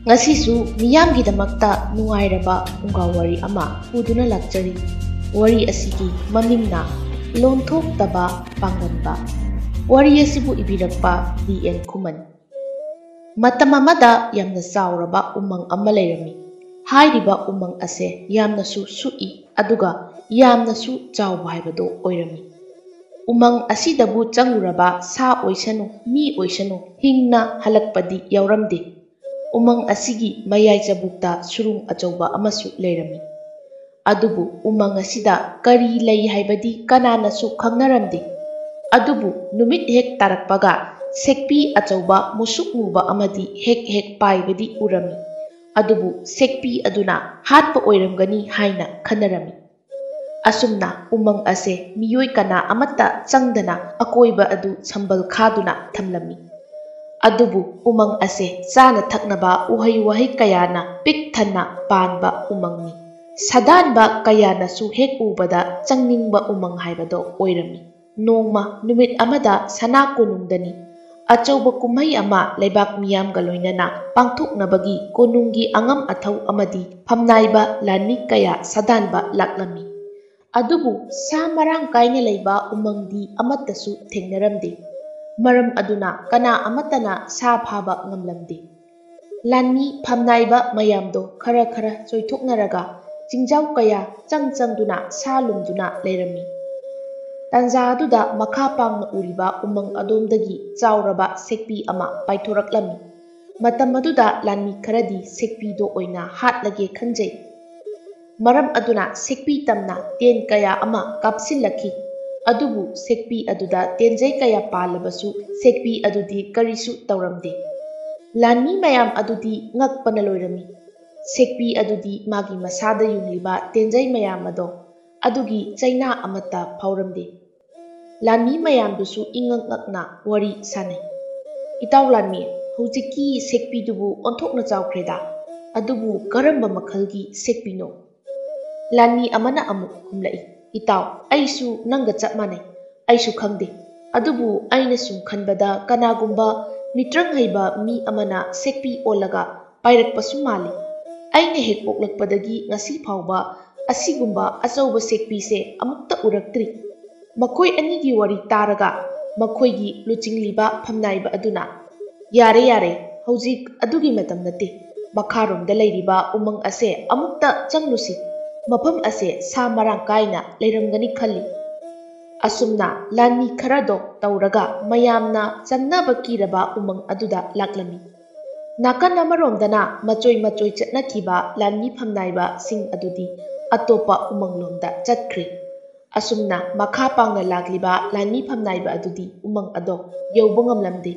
Ngasisu miyamgidamagta nungairaba ungawari ama puduna lakjari. Wari asigi mamingna lonthoktaba panganba. Wari asibu ibirakpa D.L. Kuman. Matam amada yamna sauraba umang ama lairami. Hairiba umang ase yamnasu sui aduga yamnasu chawba haibado oirami. Umang asidabu changuraba sa oisanu mi oisanu hingna halakpadi yauramde. Umang asigi mayai jabukta surung achauba amasu leirami. Adubu umang asida kari lei haibadi kananasu khangnaramde. Adubu numit hek tarakpaga sekpi achauba musuk muba amadi hek paibadi urami. Adubu sekpi aduna hatpa oiramgani haina khanarami. Asumna umang ase miyoi kana amata changdana akoiba adu sambal khaduna thamlami. Adubu umang ase chana thaknaba uhai kayana pik thanna panba umangni. Sadanba kayana su hek ubada changningba umang haibado oirami. Nongma numit amada sana konungdani. Achauba kumhai ama leibak miyam galoinana pangthoknabagi konunggi angam athau amadi phamnaiba lani kaya sadanba laklami. Adubu sa marang kaina leiba umangdi amatasu thengnaramde. Maram aduna kana amatana sa phaba ngamlamde. Lani phamnaiba mayamdo khara choithoknaraga jingjau kaya changduna sa lumduna leirami. Tanja aduda makha pangna uriba umang adomdagi chauraba sekpi ama paithoraklami. Matam aduda lani kharadi sekpi do oina hatlage khanjai. Maram aduna sekpi tamna ten kaya ama kapsillaki. Adubu sekpi aduda tenjai kaya palabasu sekpi adudi karisu tauramde. Lani mayam adudi ngakpana loirami. Sekpi adudi magi masada yungliba tenjai mayam ado adugi chaina amata phauramde. Lani mayam dusu ingang ngakna wari sanai. Itaw lani hujiki sekpi dubu onthokna chawkreda. Adubu karamba makhalgi sekpi no. Lani amana amuk humlai. Itaw, aisu nangga chap manai. Aisu khangde. Adubu aina sum khanbada kanagumba mitrang haiba mi amana sekpi olaga pairakpasu mali. Aina hek poklakpadagi ngasi phawba asigumba achauba sekpi se amukta uraktri. Makoi anigi wari taraga makoigi luchingliba phamnaiba aduna. Yare, haujik adugi matam nate. Makharomda leiriba umang ase amukta changlusi. Mafam ase sa marang kaina leiramgani khalli. Asumna lani kharado tauraga mayamna changnaba kiraba umang aduda laklami. Nakan amaromdana machoi chatnakiba lani phamnaiba sing adudi atopa umanglomda chatkre. Asumna makha pangna lakliba lani phamnaiba adudi umang ado yauba ngamlamde.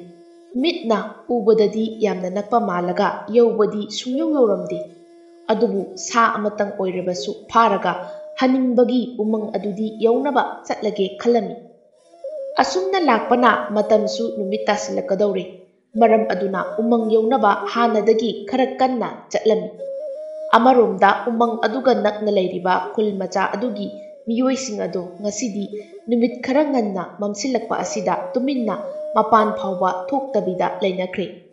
Mitna ubadadi yamna nakpa malaga yaubadi sungyong yauramde. Adubu sa amatang oirabasu pharaga haningbagi umang adudi yaunaba chatlage khalami. Asumna lakpana matamsu numit tasilakadaure. Maram aduna umang yaunaba hanadagi khara kanna chatlami. Amaromda umang aduga nakna leiriba khul macha adugi miyoising ado ngasidi numit khara nganna mamsilakpa asida tuminna mapan phawba thoktabida leinakre.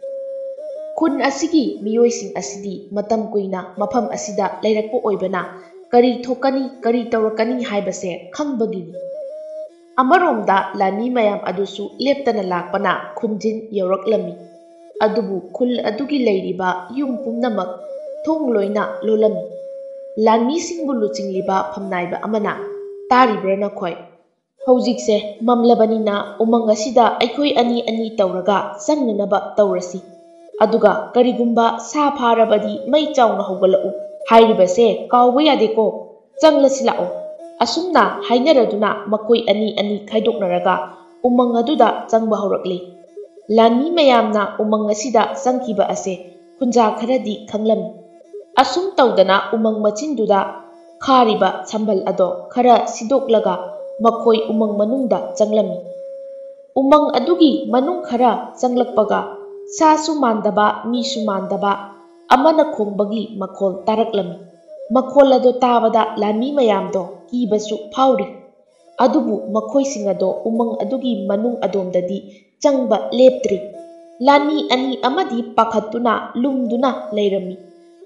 Kun asigi miyoising asidi matam kuina mafam asida leirakpo oibana kari thokani kari taurakani haibase khangbagini. Amaromda lani mayam adusu leptana lakpana khunjin yauraklami. Adubu khul adugi leiriba yung pumnamak thongloina lolami. Lani singbu luchingliba phamnaiba amana taribrana khoi. Haujikse mamlabanina umang asida aikoi ani tauraga changnanaba taurasi. Aduga karigumba sa pharabadi may chawna hogalau. Hairibase kawba yadeko changlasilao. Asumna hainaraduna makoi ani khaidoknaraga umang aduda changba haurakle. Lani mayamna umang asida changkiba ase khunja kharadi khanglami. Asum tawdana umang machinduda khariba sambal ado khara sidoklaga makoi umang manungda changlami. Umang adugi manung khara changlakpaga sa sumandaba mi sumandaba amana khongbagi makhol taraklami. Makhol ado tabada lani mayamdo kibasu phauri. Adubu makhoi singado umang adugi manung adomdadi changba leptri. ꯂꯥꯟꯃꯤ ꯑꯅꯤ ꯑꯃꯗꯤ ꯄꯥꯈꯠꯇꯨꯅ ꯂꯨꯝꯗꯨꯅ ꯂꯩꯔꯝꯃꯤ꯫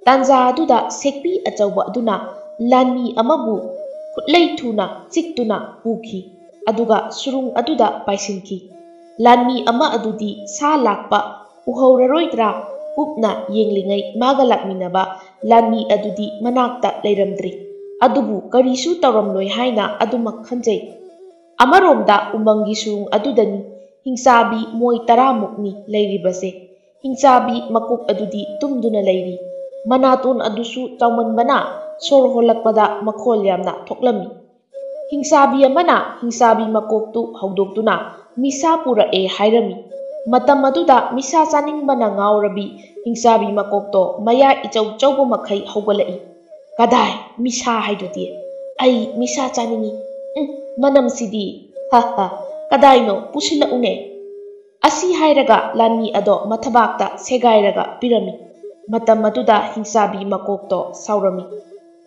ꯇꯥꯟꯖꯥ ꯑꯗꯨꯗ ꯁꯦꯛꯄꯤ ꯑꯆꯧꯕ ꯑꯗꯨꯅ ꯂꯥꯟꯃꯤ ꯑꯃꯕꯨ ꯈꯨꯠꯂꯩ ꯊꯨꯅ ꯆꯤꯛꯇꯨꯅ ꯄꯨꯈꯤ ꯑꯗꯨꯒ ꯁꯨꯔꯨꯡ ꯑꯗꯨꯗ ꯄꯥꯏꯁꯤꯟꯈꯤ꯫ ꯂꯥꯟꯃꯤ ꯑꯃ ꯑꯗꯨꯗꯤ ꯁꯥ ꯂꯥꯛꯄ ꯎꯍꯧꯔꯔꯣꯏꯗ꯭ꯔꯥ ꯀꯨꯞꯅ ꯌꯦꯡꯂꯤꯉꯩ ꯃꯥꯒ ꯂꯥꯛꯃꯤꯟꯅꯕ ꯂꯥꯟꯃꯤ ꯑꯗꯨꯗꯤ ꯃꯅꯥꯛꯇ ꯂꯩꯔꯝꯗ꯭ꯔꯦ꯫ ꯑꯗꯨꯕꯨ ꯀꯔꯤꯁꯨ ꯇꯧꯔꯝꯂꯣꯏ ꯍꯥꯏꯅ ꯑꯗꯨꯃꯛ ꯈꯟꯖꯩ꯫ ꯑꯃꯔꯣꯝꯗ ꯎꯃꯪꯒꯤ ꯁꯨꯔꯨꯡ ꯑꯗꯨꯗꯅꯤ ꯍꯤꯡꯆꯥꯕꯤ ꯃꯣꯏ 10ꯃꯨꯛꯅꯤ ꯂꯩꯔꯤꯕꯁꯦ꯫ ꯍꯤꯡꯆꯥꯕꯤ ꯃꯀꯣꯛ ꯑꯗꯨꯗꯤ ꯇꯨꯝꯗꯨꯅ ꯂꯩꯔꯤ꯫ ꯃꯅꯥꯇꯣꯟ ꯑꯗꯨꯁꯨ ꯆꯥꯎꯃꯟꯕꯅ ꯁꯣꯔ ꯍꯣꯜꯂꯛꯄꯗ ꯃꯈꯣꯜ ꯌꯥꯝꯅ ꯊꯣꯛꯂꯝꯃꯤ꯫ ꯍꯤꯡꯆꯥꯕꯤ ꯑꯃꯅ ꯍꯤꯡꯆꯥꯕꯤ ꯃꯀꯣꯛꯇꯨ ꯍꯧꯗꯣꯛꯇꯨꯅ ꯃꯤꯁꯥ ꯄꯨꯔꯛꯑꯦ ꯍꯥꯏꯔꯝꯃꯤ꯫ ꯃꯇꯝ ꯑꯗꯨꯗ ꯃꯤꯁꯥ ꯆꯥꯅꯤꯡꯕꯅ ꯉꯥꯎꯔꯕꯤ ꯍꯤꯡꯆꯥꯕꯤ ꯃꯀꯣꯛꯇꯣ ꯃꯌꯥ ꯏꯆꯧ ꯆꯧꯕ ꯃꯈꯩ ꯍꯧꯒꯠꯂꯛꯏ꯫ "ꯀꯗꯥꯏ ꯃꯤꯁꯥ ꯍꯥꯏꯗꯨꯗꯤ? ꯑꯩ ꯃꯤꯁꯥ ꯆꯥꯅꯤꯡꯏ꯫ ꯃꯅꯝꯁꯤꯗꯤ ꯍ ꯍ ꯀꯗꯥꯏꯅꯣ ꯄꯨꯁꯤꯜꯂꯛꯎꯅꯦ"꯫ ꯑꯁꯤ ꯍꯥꯏꯔꯒ ꯂꯥꯟꯃꯤ ꯑꯗꯣ ꯃꯊꯕꯥꯛꯇ ꯁꯦꯒꯥꯏꯔꯒ ꯄꯤꯔꯝꯃꯤ꯫ ꯃꯇꯝ ꯑꯗꯨꯗ ꯍꯤꯡꯆꯥꯕꯤ ꯃꯀꯣꯛꯇꯣ ꯁꯥꯎꯔꯝꯃꯤ꯫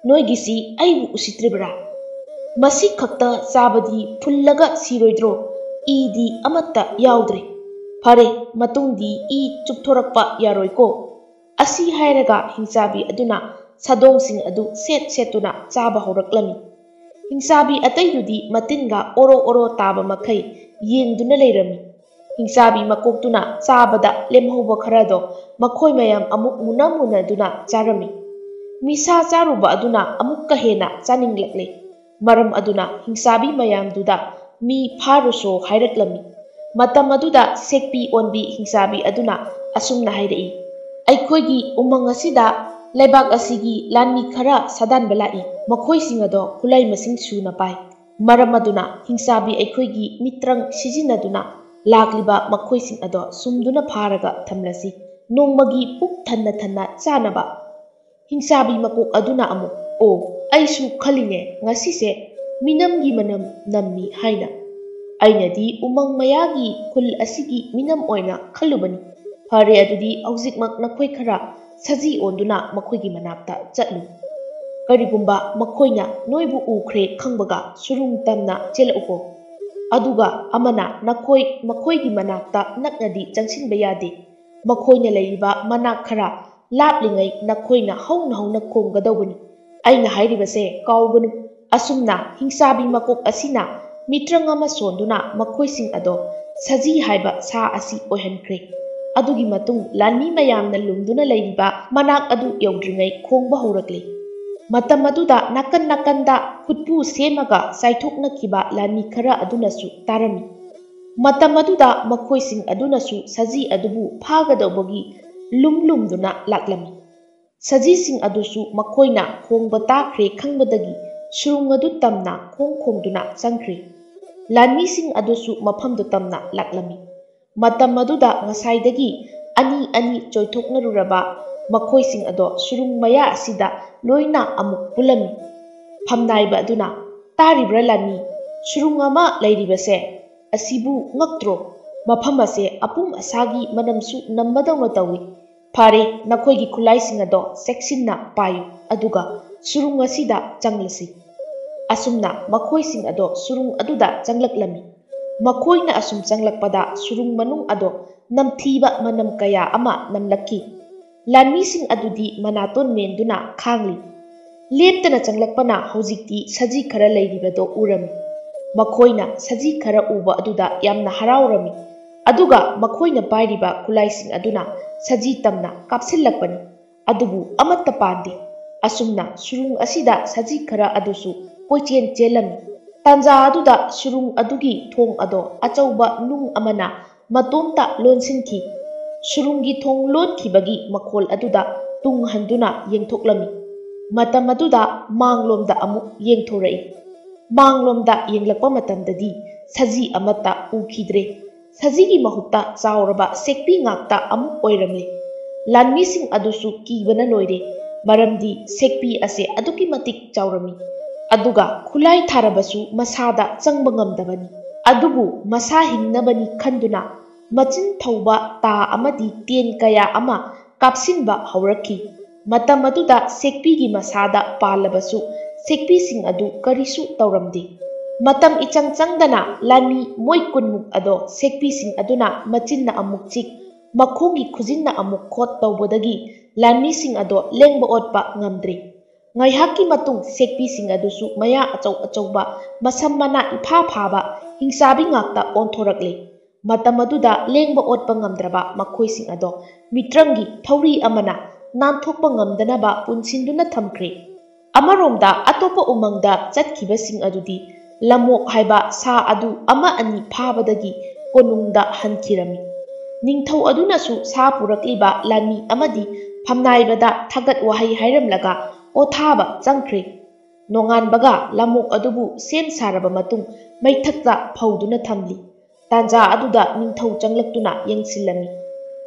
"ꯅꯣꯏꯒꯤꯁꯤ ꯑꯩꯕꯨ ꯎꯁꯤꯠꯇ꯭ꯔꯤꯕ꯭ꯔꯥ? ꯃꯁꯤ ꯈꯛꯇ ꯆꯥꯕꯗꯤ ꯐꯨꯜꯂꯒ ꯁꯤꯔꯣꯏꯗ꯭ꯔꯣ? ꯏꯗꯤ ꯑꯃꯠꯇ ꯌꯥꯎꯗ꯭ꯔꯦ꯫ ꯐꯔꯦ ꯃꯇꯨꯡꯗꯤ ꯏ ꯆꯨꯞꯊꯣꯔꯛꯄ ꯌꯥꯔꯣꯏꯀꯣ"꯫ ꯑꯁꯤ ꯍꯥꯏꯔꯒ ꯍꯤꯡꯆꯥꯕꯤ ꯑꯗꯨꯅ ꯁꯥꯗꯣꯡꯁꯤꯡ ꯑꯗꯨ ꯁꯦꯠ ꯁꯦꯠꯇꯨꯅ ꯆꯥꯕ ꯍꯧꯔꯛꯂꯝꯃꯤ꯫ ꯍꯤꯡꯆꯥꯕꯤ ꯑꯇꯩꯗꯨꯗꯤ ꯃꯇꯤꯟꯒ ꯑꯣꯔꯣ ꯑꯣꯔꯣ ꯇꯥꯕ ꯃꯈꯩ ꯌꯦꯡꯗꯨꯅ ꯂꯩꯔꯝꯃꯤ꯫ ꯍꯤꯡꯆꯥꯕꯤ ꯃꯀꯣꯛꯇꯨꯅ ꯆꯥꯕꯗ ꯂꯦꯝꯍꯧꯕ ꯈꯔꯗꯣ ꯃꯈꯣꯏ ꯃꯌꯥꯝ ꯑꯃꯨꯛ ꯃꯨꯟꯅ ꯃꯨꯟꯅꯗꯨꯅ ꯆꯥꯔꯝꯃꯤ꯫ ꯃꯤꯁꯥ ꯆꯥꯔꯨꯕ ꯑꯗꯨꯅ ꯑꯃꯨꯛꯀ ꯍꯦꯟꯅ ꯆꯥꯅꯤꯡꯂꯛꯂꯦ꯫ ꯃꯔꯝ ꯑꯗꯨꯅ ꯍꯤꯡꯆꯥꯕꯤ ꯃꯌꯥꯝꯗꯨꯗ ꯃꯤ ꯐꯥꯔꯨꯁꯣ ꯍꯥꯏꯔꯛꯂꯝꯃꯤ꯫ ꯃꯇꯝ ꯑꯗꯨꯗ ꯁꯦꯛꯄꯤ ꯑꯣꯟꯕꯤ ꯍꯤꯡꯆꯥꯕꯤ ꯑꯗꯨꯅ ꯑꯁꯨꯝꯅ ꯍꯥꯏꯔꯛꯏ: "ꯑꯩꯈꯣꯏꯒꯤ ꯎꯃꯪ ꯑꯁꯤꯗ ꯂꯩꯕꯥꯛ ꯑꯁꯤꯒꯤ ꯂꯥꯟꯃꯤ ꯈꯔ ꯁꯥꯗꯥꯟꯕ ꯂꯥꯛꯏ꯫ ꯃꯈꯣꯏꯁꯤꯡ ꯑꯗꯣ ꯈꯨꯠꯂꯥꯏ ꯃꯁꯤꯡ ꯁꯨꯅ ꯄꯥꯏ꯫ ꯃꯔꯝ ꯑꯗꯨꯅ ꯍꯤꯡꯆꯥꯕꯤ ꯑꯩꯈꯣꯏꯒꯤ ꯃꯤꯇ꯭ꯔꯪ ꯁꯤꯖꯤꯟꯅꯗꯨꯅ ꯂꯥꯛꯂꯤꯕ ꯃꯈꯣꯏꯁꯤꯡ ꯑꯗꯣ ꯁꯨꯝꯗꯨꯅ ꯐꯥꯔꯒ ꯊꯝꯂꯁꯤ ꯅꯣꯡꯃꯒꯤ ꯄꯨꯛ ꯊꯟꯅ ꯊꯟꯅ ꯆꯥꯅꯕ"꯫ ꯍꯤꯡꯆꯥꯕꯤ ꯃꯀꯣꯛ ꯑꯗꯨꯅ ꯑꯃꯨꯛ: "ꯑꯣ ꯑꯩꯁꯨ ꯈꯜꯂꯤꯅꯦ ꯉꯁꯤꯁꯦ ꯃꯤꯅꯝꯒꯤ ꯃꯅꯝ ꯅꯝꯃꯤ ꯍꯥꯏꯅ꯫ ꯑꯩꯅꯗꯤ ꯎꯃꯪ ꯃꯌꯥꯒꯤ ꯈꯨꯜ ꯑꯁꯤꯒꯤ ꯃꯤꯅꯝ ꯑꯣꯏꯅ ꯈꯜꯂꯨꯕꯅꯤ꯫ ꯐꯔꯦ ꯑꯗꯨꯗꯤ ꯍꯧꯖꯤꯛꯃꯛ ꯅꯈꯣꯏ ꯈꯔ ꯁꯖꯤ ꯑꯣꯟꯗꯨꯅ ꯃꯈꯣꯏꯒꯤ ꯃꯅꯥꯛꯇ ꯆꯠꯂꯨ꯫ ꯀꯔꯤꯒꯨꯝꯕ ꯃꯈꯣꯏꯅ ꯅꯣꯏꯕꯨ ꯎꯈ꯭ꯔꯦ ꯈꯪꯕꯒ ꯁꯨꯔꯨꯡ ꯇꯝꯅ ꯆꯦꯜꯂꯛꯎꯀꯣ꯫ ꯑꯗꯨꯒ ꯑꯃꯅ ꯃꯈꯣꯏꯒꯤ ꯃꯅꯥꯛꯇ ꯅꯛꯅꯗꯤ ꯆꯪꯁꯤꯟꯕ ꯌꯥꯗꯦ꯫ ꯃꯈꯣꯏꯅ ꯂꯩꯔꯤꯕ ꯃꯅꯥꯛ ꯈꯔ ꯂꯥꯞꯂꯤꯉꯩ ꯅꯈꯣꯏꯅ ꯍꯧꯅ ꯍꯧꯅ ꯈꯣꯡꯒꯗꯧꯕꯅꯤ꯫ ꯑꯩꯅ ꯍꯥꯏꯔꯤꯕꯁꯦ ꯀꯥꯎꯒꯅꯨ"꯫ ꯑꯁꯨꯝꯅ ꯍꯤꯡꯆꯥꯕꯤ ꯃꯀꯣꯛ ꯑꯁꯤꯅ ꯃꯤꯇ꯭ꯔꯪ ꯑꯃ ꯁꯣꯟꯗꯨꯅ ꯃꯈꯣꯏꯁꯤꯡ ꯑꯗꯣ ꯁꯖꯤ ꯍꯥꯏꯕ ꯁꯥ ꯑꯁꯤ ꯑꯣꯏꯍꯟꯈ꯭ꯔꯦ꯫ ꯑꯗꯨꯒꯤ ꯃꯇꯨꯡ ꯂꯥꯟꯃꯤ ꯃꯌꯥꯝꯅ ꯂꯨꯝꯗꯨꯅ ꯂꯩꯔꯤꯕ ꯃꯅꯥꯛ ꯑꯗꯨ ꯌꯧꯗ꯭ꯔꯤꯉꯩ ꯈꯣꯡꯕ ꯍꯧꯔꯛꯂꯦ꯫ ꯃꯇꯝ ꯑꯗꯨꯗ ꯅꯥꯀꯟ ꯅꯥꯀꯟꯗ ꯈꯨꯠꯄꯨ ꯁꯦꯝꯃꯒ ꯆꯥꯏꯊꯣꯛꯅꯈꯤꯕ ꯂꯥꯟꯃꯤ ꯈꯔ ꯑꯗꯨꯅꯁꯨ ꯇꯥꯔꯝꯃꯤ꯫ ꯃꯇꯝ ꯑꯗꯨꯗ ꯃꯈꯣꯏꯁꯤꯡ ꯑꯗꯨꯅꯁꯨ ꯁꯖꯤ ꯑꯗꯨꯕꯨ ꯐꯥꯒꯗꯧꯕꯒꯤ ꯂꯨꯝꯗꯨꯅ ꯂꯥꯛꯂꯝꯃꯤ꯫ ꯁꯖꯤꯁꯤꯡ ꯑꯗꯨꯁꯨ ꯃꯈꯣꯏꯅ ꯈꯣꯡꯕ ꯇꯥꯈ꯭ꯔꯦ ꯈꯪꯕꯗꯒꯤ ꯁꯨꯔꯨꯡ ꯑꯗꯨ ꯇꯝꯅ ꯈꯣꯡꯗꯨꯅ ꯆꯪꯈ꯭ꯔꯦ꯫ ꯂꯥꯟꯃꯤꯁꯤꯡ ꯑꯗꯨꯁꯨ ꯃꯐꯝꯗꯨ ꯇꯝꯅ ꯂꯥꯛꯂꯝꯃꯤ꯫ ꯃꯇꯝ ꯑꯗꯨꯗ ꯉꯁꯥꯏꯗꯒꯤ ꯑꯅꯤ ꯑꯅꯤ ꯆꯣꯏꯊꯣꯛꯅꯔꯨꯔꯕ ꯃꯈꯣꯏꯁꯤꯡ ꯑꯗꯣ ꯁꯨꯔꯨꯡ ꯃꯌꯥ ꯑꯁꯤꯗ ꯂꯣꯏꯅ ꯑꯃꯨꯛ ꯄꯨꯜꯂꯝꯃꯤ꯫ ꯐꯝꯅꯥꯏꯕ ꯑꯗꯨꯅ: "ꯇꯥꯔꯤꯕ꯭ꯔꯥ ꯂꯥꯟꯃꯤ? ꯁꯨꯔꯨꯡ ꯑꯃ ꯂꯩꯔꯤꯕꯁꯦ ꯑꯁꯤꯕꯨ ꯉꯛꯇ꯭ꯔꯣ? ꯃꯐꯝ ꯑꯁꯦ ꯑꯄꯨꯝ ꯑꯁꯥꯒꯤ ꯃꯅꯝꯁꯨ ꯅꯝꯕꯗꯧꯅ ꯇꯧꯏ꯫ ꯐꯔꯦ ꯅꯈꯣꯏꯒꯤ ꯈꯨꯠꯂꯥꯏꯁꯤꯡ ꯑꯗꯣ ꯆꯦꯛꯁꯤꯟꯅ ꯄꯥꯏꯌꯨ ꯑꯗꯨꯒ ꯁꯨꯔꯨꯡ ꯑꯁꯤꯗ ꯆꯪꯂꯁꯤ"꯫ ꯑꯁꯨꯝꯅ ꯃꯈꯣꯏꯁꯤꯡ ꯑꯗꯣ ꯁꯨꯔꯨꯡ ꯑꯗꯨꯗ ꯆꯪꯂꯛꯂꯝꯃꯤ꯫ ꯃꯈꯣꯏꯅ ꯑꯁꯨꯝ ꯆꯪꯂꯛꯄꯗ ꯁꯨꯔꯨꯡ ꯃꯅꯨꯡ ꯑꯗꯣ ꯅꯝꯊꯤꯕ ꯃꯅꯝ ꯀꯌꯥ ꯑꯃ ꯅꯝꯂꯛꯈꯤ꯫ ꯂꯥꯟꯃꯤꯁꯤꯡ ꯑꯗꯨꯗꯤ ꯃꯅꯥꯇꯣꯟ ꯃꯦꯟꯗꯨꯅ ꯈꯥꯡꯂꯤ꯫ ꯂꯦꯞꯇꯅ ꯆꯪꯂꯛꯄꯅ ꯍꯧꯖꯤꯛꯇꯤ ꯁꯖꯤ ꯈꯔ ꯂꯩꯔꯤꯕꯗꯣ ꯎꯔꯝꯃꯤ꯫ ꯃꯈꯣꯏꯅ ꯁꯖꯤ ꯈꯔ ꯎꯕ ꯑꯗꯨꯗ ꯌꯥꯝꯅ ꯍꯔꯥꯎꯔꯝꯃꯤ꯫ ꯑꯗꯨꯒ ꯃꯈꯣꯏꯅ ꯄꯥꯏꯔꯤꯕ ꯈꯨꯠꯂꯥꯏꯁꯤꯡ ꯑꯗꯨꯅ ꯁꯖꯤ ꯇꯝꯅ ꯀꯥꯞꯁꯤꯜꯂꯛꯄꯅꯤ꯫ ꯑꯗꯨꯕꯨ ꯑꯃꯠꯇ ꯄꯥꯟꯗꯦ꯫ ꯑꯁꯨꯝꯅ ꯁꯨꯔꯨꯡ ꯑꯁꯤꯗ ꯁꯖꯤ ꯈꯔ ꯑꯗꯨꯁꯨ ꯀꯣꯏꯆꯦꯟ ꯆꯦꯜꯂꯝꯃꯤ꯫ ꯇꯥꯟꯖꯥ ꯑꯗꯨꯗ ꯁꯨꯔꯨꯡ ꯑꯗꯨꯒꯤ ꯊꯣꯡ ꯑꯗꯣ ꯑꯆꯧꯕ ꯅꯨꯡ ꯑꯃꯅ ꯃꯇꯣꯝꯇ ꯂꯣꯟꯁꯤꯟꯈꯤ꯫ ꯁꯨꯔꯨꯡꯒꯤ ꯊꯣꯡ ꯂꯣꯟꯈꯤꯕꯒꯤ ꯃꯈꯣꯜ ꯑꯗꯨꯗ ꯇꯨꯡ ꯍꯟꯗꯨꯅ ꯌꯦꯡꯊꯣꯛꯂꯝꯃꯤ꯫ ꯃꯇꯝ ꯑꯗꯨꯗ ꯃꯥꯡꯂꯣꯝꯗ ꯑꯃꯨꯛ ꯌꯦꯡꯊꯣꯔꯛꯏ꯫ ꯃꯥꯡꯂꯣꯝꯗ ꯌꯦꯡꯂꯛꯄ ꯃꯇꯝꯗꯗꯤ ꯁꯖꯤ ꯑꯃꯠꯇ ꯎꯈꯤꯗ꯭ꯔꯦ꯫ ꯁꯖꯤꯒꯤ ꯃꯍꯨꯠꯇ ꯆꯥꯎꯔꯕ ꯁꯦꯛꯄꯤ ꯉꯥꯛꯇ ꯑꯃꯨꯛ ꯑꯣꯏꯔꯝꯂꯦ꯫ ꯂꯥꯟꯃꯤꯁꯤꯡ ꯑꯗꯨꯁꯨ ꯀꯤꯕꯅ ꯂꯣꯏꯔꯦ꯫ ꯃꯔꯝꯗꯤ ꯁꯦꯛꯄꯤ ꯑꯁꯦ ꯑꯗꯨꯛꯀꯤ ꯃꯇꯤꯛ ꯆꯥꯎꯔꯝꯃꯤ꯫ ꯑꯗꯨꯒ ꯈꯨꯠꯂꯥꯏ ꯊꯥꯔꯕꯁꯨ ꯃꯁꯥꯗ ꯆꯪꯕ ꯉꯝꯗꯕꯅꯤ꯫ ꯑꯗꯨꯕꯨ ꯃꯁꯥ ꯍꯤꯡꯅꯕꯅꯤ ꯈꯟꯗꯨꯅ ꯃꯆꯤꯟ ꯊꯧꯕ ꯇꯥ ꯑꯃꯗꯤ ꯇꯦꯟ ꯀꯌꯥ ꯑꯃ ꯀꯥꯞꯁꯤꯟꯕ ꯍꯧꯔꯛꯈꯤ꯫ ꯃꯇꯝ ꯑꯗꯨꯗ ꯁꯦꯛꯄꯤꯒꯤ ꯃꯁꯥꯗ ꯄꯥꯜꯂꯕꯁꯨ ꯁꯦꯛꯄꯤꯁꯤꯡ ꯑꯗꯨ ꯀꯔꯤꯁꯨ ꯇꯧꯔꯝꯗꯦ꯫ ꯃꯇꯝ ꯏꯆꯪ ꯆꯪꯗꯅ ꯂꯥꯟꯃꯤ ꯃꯣꯏ 10ꯃꯨꯛ ꯑꯗꯣ ꯁꯦꯛꯄꯤꯁꯤꯡ ꯑꯗꯨꯅ ꯃꯆꯤꯟꯅ ꯑꯃꯨꯛ ꯆꯤꯛ ꯃꯈꯣꯡꯒꯤ ꯈꯨꯖꯤꯟꯅ ꯑꯃꯨꯛ ꯈꯣꯠ ꯇꯧꯕꯗꯒꯤ ꯂꯥꯟꯃꯤꯁꯤꯡ ꯑꯗꯣ ꯂꯦꯡꯕ ꯑꯣꯠꯄ ꯉꯝꯗ꯭ꯔꯤ꯫ ꯉꯥꯏꯍꯥꯛꯀꯤ ꯃꯇꯨꯡ ꯁꯦꯛꯄꯤꯁꯤꯡ ꯑꯗꯨꯁꯨ ꯃꯌꯥ ꯑꯆꯧ ꯑꯆꯧꯕ ꯃꯁꯝ ꯃꯅꯥ ꯏꯐꯥ ꯐꯥꯕ ꯍꯤꯡꯆꯥꯕꯤ ꯉꯥꯛꯇ ꯑꯣꯟꯊꯣꯔꯛꯂꯤ꯫ ꯃꯇꯝ ꯑꯗꯨꯗ ꯂꯦꯡꯕ ꯑꯣꯠꯄ ꯉꯝꯗ꯭ꯔꯕ ꯃꯈꯣꯏꯁꯤꯡ ꯑꯗꯣ ꯃꯤꯇ꯭ꯔꯪꯒꯤ ꯊꯧꯔꯤ ꯑꯃꯅ ꯅꯥꯟꯊꯣꯛꯄ ꯉꯝꯗꯅꯕ ꯄꯨꯟꯁꯤꯟꯗꯨꯅ ꯊꯝꯈ꯭ꯔꯦ꯫ ꯑꯃꯔꯣꯝꯗ ꯑꯇꯣꯞꯄ ꯎꯃꯪꯗ ꯆꯠꯈꯤꯕꯁꯤꯡ ꯑꯗꯨꯗꯤ ꯂꯝꯑꯣꯛ ꯍꯥꯏꯕ ꯁꯥ ꯑꯗꯨ ꯑꯃ ꯑꯅꯤ ꯐꯥꯕꯗꯒꯤ ꯀꯣꯅꯨꯡꯗ ꯍꯟꯈꯤꯔꯝꯃꯤ꯫ ꯅꯤꯡꯊꯧ ꯑꯗꯨꯅꯁꯨ ꯁꯥ ꯄꯨꯔꯛꯂꯤꯕ ꯂꯥꯟꯃꯤ ꯑꯃꯗꯤ ꯐꯝꯅꯥꯏꯕꯗ ꯊꯥꯒꯠ ꯋꯥꯍꯩ ꯍꯥꯏꯔꯝꯂꯒ ꯄꯣꯊꯥꯕ ꯆꯪꯈ꯭ꯔꯦ꯫ ꯅꯣꯡꯉꯥꯟꯕꯒ ꯂꯝꯑꯣꯛ ꯑꯗꯨꯕꯨ ꯁꯦꯝ ꯁꯥꯔꯕ ꯃꯇꯨꯡ ꯃꯩꯊꯛꯇ ꯐꯧꯗꯨꯅ ꯊꯝꯂꯤ꯫ ꯇꯥꯟꯖꯥ ꯑꯗꯨꯗ ꯅꯤꯡꯊꯧ ꯆꯪꯂꯛꯇꯨꯅ ꯌꯦꯡꯁꯤꯜꯂꯝꯃꯤ꯫